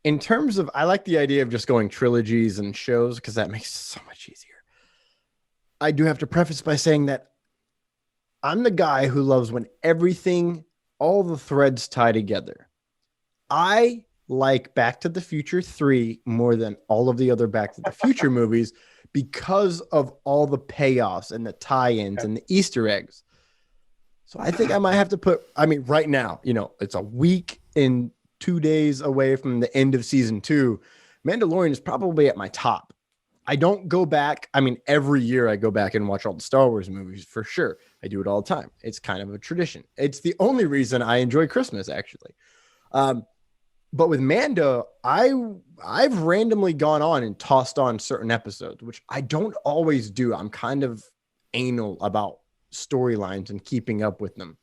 In terms of, I like the idea of just going trilogies and shows because that makes it so much easier. I do have to preface by saying that I'm the guy who loves when all the threads tie together. I like Back to the Future 3 more than all of the other Back to the Future movies because of all the payoffs and the tie-ins and the Easter eggs. So I think I might have to right now, it's a week and 2 days away from the end of season 2. Mandalorian is probably at my top. I don't go back. Every year I go back and watch all the Star Wars movies for sure. I do it all the time. It's kind of a tradition. It's the only reason I enjoy Christmas, actually. But with Mando, I've randomly gone on and tossed on certain episodes, which I don't always do. I'm kind of anal about storylines and keeping up with them.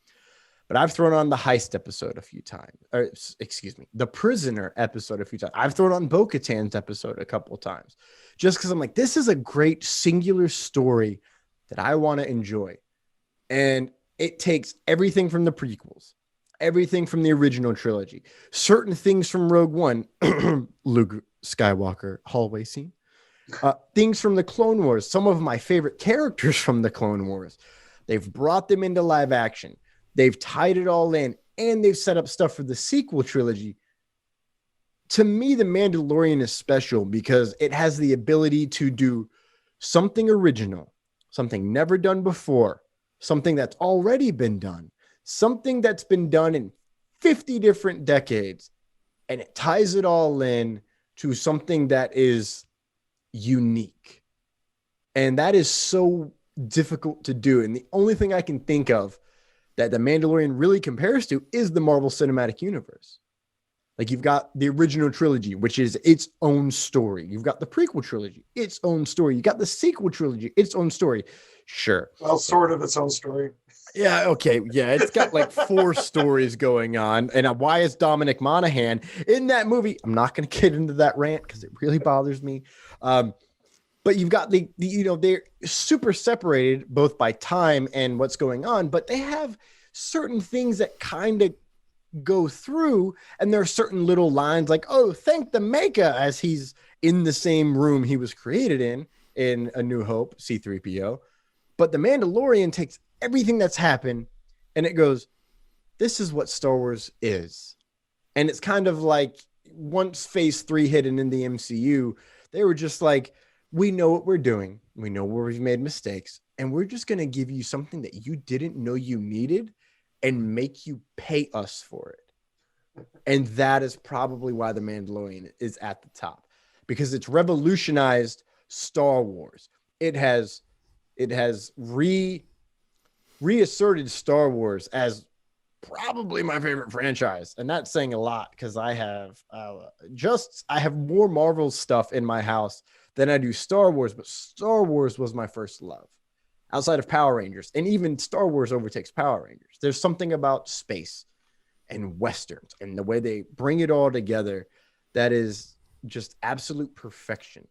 But I've thrown on the heist episode a few times. Or, excuse me, the prisoner episode a few times. I've thrown on Bo-Katan's episode a couple of times. Just because I'm like, this is a great singular story that I want to enjoy. And it takes everything from the prequels, everything from the original trilogy, certain things from Rogue One, Luke Skywalker hallway scene, things from the Clone Wars, some of my favorite characters from the Clone Wars. They've brought them into live action. They've tied it all in, and they've set up stuff for the sequel trilogy. To me, The Mandalorian is special because it has the ability to do something original, something never done before, something that's already been done, something that's been done in 50 different decades, and it ties it all in to something that is unique. And that is so difficult to do. And the only thing I can think of that The Mandalorian really compares to is the Marvel Cinematic Universe. Like, you've got the original trilogy, which is its own story. You've got the prequel trilogy, its own story. You got the sequel trilogy, its own story. Sure. Well, sort of its own story. Yeah, okay. Yeah, it's got like 4 stories going on. And why is Dominic Monaghan in that movie? I'm not going to get into that rant because it really bothers me. But you've got the they're super separated both by time and what's going on, but they have certain things that kind of go through, and there are certain little lines like, oh, thank the maker, as he's in the same room he was created in A New Hope, C-3PO. But the Mandalorian takes everything that's happened and it goes, this is what Star Wars is. And it's kind of like once phase 3 hit and in the MCU, they were just like, we know what we're doing. We know where we've made mistakes. And we're just going to give you something that you didn't know you needed and make you pay us for it. And that is probably why The Mandalorian is at the top, because it's revolutionized Star Wars. It has reasserted Star Wars as probably my favorite franchise. And that's saying a lot, because I have more Marvel stuff in my house than I do Star Wars, but Star Wars was my first love outside of Power Rangers. And even Star Wars overtakes Power Rangers. There's something about space and Westerns and the way they bring it all together that is just absolute perfection.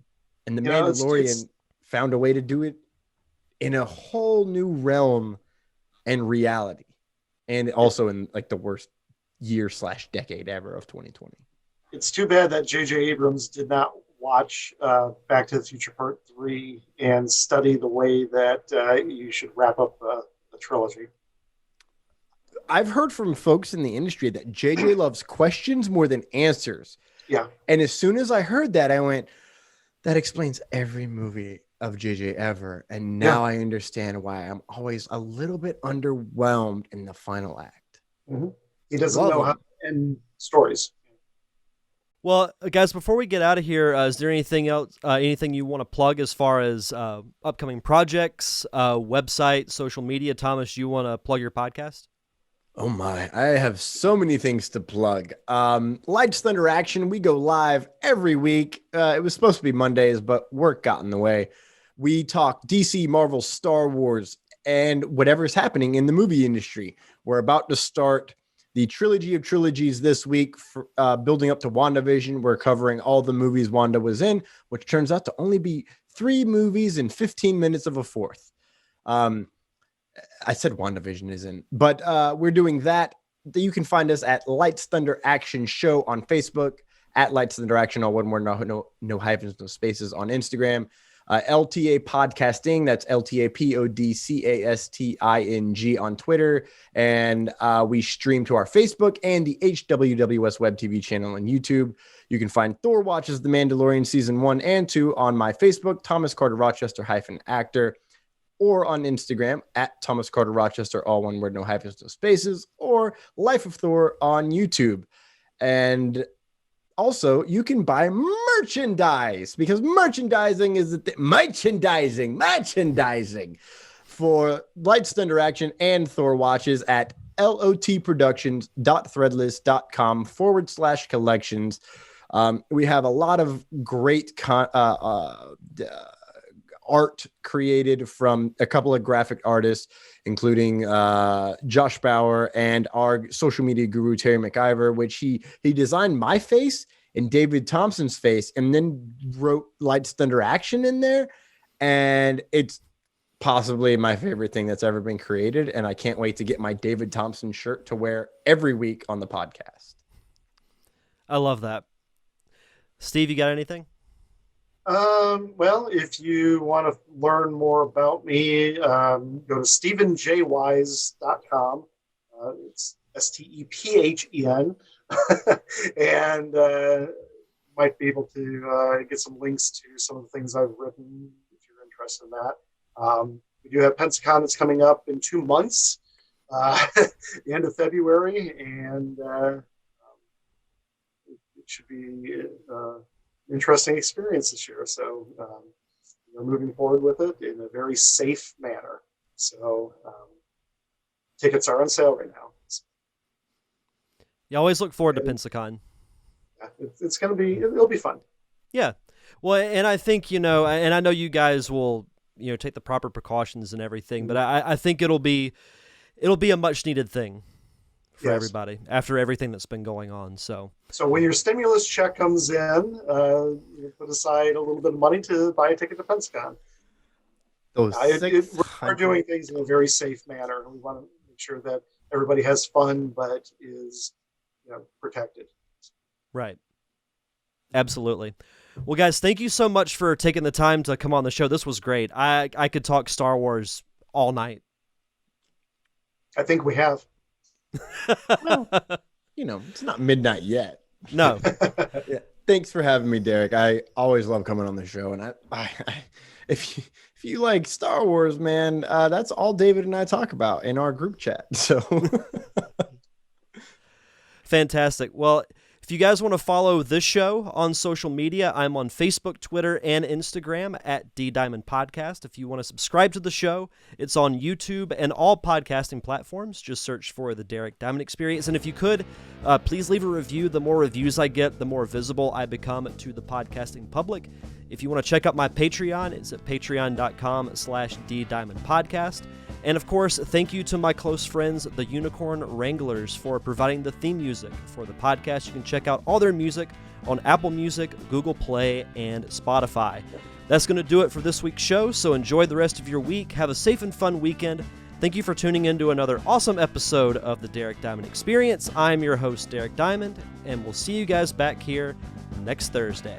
And The Mandalorian found a way to do it in a whole new realm and reality. And also in like the worst year/decade ever of 2020. It's too bad that J.J. Abrams did not watch Back to the Future Part 3 and study the way that you should wrap up a trilogy. I've heard from folks in the industry that J.J. loves questions more than answers. Yeah. And as soon as I heard that, I went, that explains every movie of JJ ever. And now I understand why I'm always a little bit underwhelmed in the final act. Mm-hmm. He doesn't know how to end stories. Well, guys, before we get out of here, is there anything else, anything you want to plug as far as upcoming projects, website, social media? Thomas, you want to plug your podcast? Oh my, I have so many things to plug. Lights, Thunder, Action, we go live every week. It was supposed to be Mondays, but work got in the way. We talk DC, Marvel, Star Wars, and whatever's happening in the movie industry. We're about to start the trilogy of trilogies this week, for, building up to WandaVision. We're covering all the movies Wanda was in, which turns out to only be 3 movies and 15 minutes of a fourth. I said WandaVision is in, but we're doing that. You can find us at Lights, Thunder, Action Show on Facebook, at Lights, Thunder, Action, all one word, no hyphens, no spaces on Instagram. LTA Podcasting, that's LTAPODCASTING on Twitter. And we stream to our Facebook and the HWWS Web TV channel on YouTube. You can find Thor Watches The Mandalorian Season 1 and 2 on my Facebook, Thomas Carter Rochester -actor, or on Instagram at Thomas Carter Rochester, all one word, no hyphens, no spaces, or Life of Thor on YouTube. And also, you can buy merchandise, because merchandising is merchandising for Lights, Thunder, Action and Thor Watches at lotproductions.threadless.com/collections. We have a lot of great art created from a couple of graphic artists, including Josh Bauer and our social media guru, Terry McIver, which he designed my face and David Thompson's face and then wrote Lights, Thunder, Action in there. And it's possibly my favorite thing that's ever been created. And I can't wait to get my David Thompson shirt to wear every week on the podcast. I love that. Steve, you got anything? Well, if you want to learn more about me, go to StephenJWise.com. It's STEPHEN. And might be able to get some links to some of the things I've written if you're interested in that. We do have Pensacon that's coming up in 2 months, the end of February, and it should be interesting experience this year. So we're moving forward with it in a very safe manner. So tickets are on sale right now. You always look forward to Pensacon. Yeah, it'll be fun. Yeah. Well, and I think, and I know you guys will, take the proper precautions and everything, but I think it'll be a much needed thing for everybody after everything that's been going on. So when your stimulus check comes in, you put aside a little bit of money to buy a ticket to Pensacon. We're doing things in a very safe manner. We want to make sure that everybody has fun, but is protected. Right. Absolutely. Well, guys, thank you so much for taking the time to come on the show. This was great. I could talk Star Wars all night. I think we have. Well, it's not midnight yet. No. Yeah. Thanks for having me, Derek. I always love coming on the show, and if you like Star Wars, man, that's all David and I talk about in our group chat. So Fantastic. Well, if you guys want to follow this show on social media, I'm on Facebook, Twitter, and Instagram at D-Diamond Podcast. If you want to subscribe to the show, it's on YouTube and all podcasting platforms. Just search for The Derek Diamond Experience. And if you could, please leave a review. The more reviews I get, the more visible I become to the podcasting public. If you want to check out my Patreon, it's at patreon.com/DDiamondPodcast. And of course, thank you to my close friends, the Unicorn Wranglers, for providing the theme music for the podcast. You can check out all their music on Apple Music, Google Play, and Spotify. That's going to do it for this week's show, so enjoy the rest of your week. Have a safe and fun weekend. Thank you for tuning in to another awesome episode of the Derek Diamond Experience. I'm your host, Derek Diamond, and we'll see you guys back here next Thursday.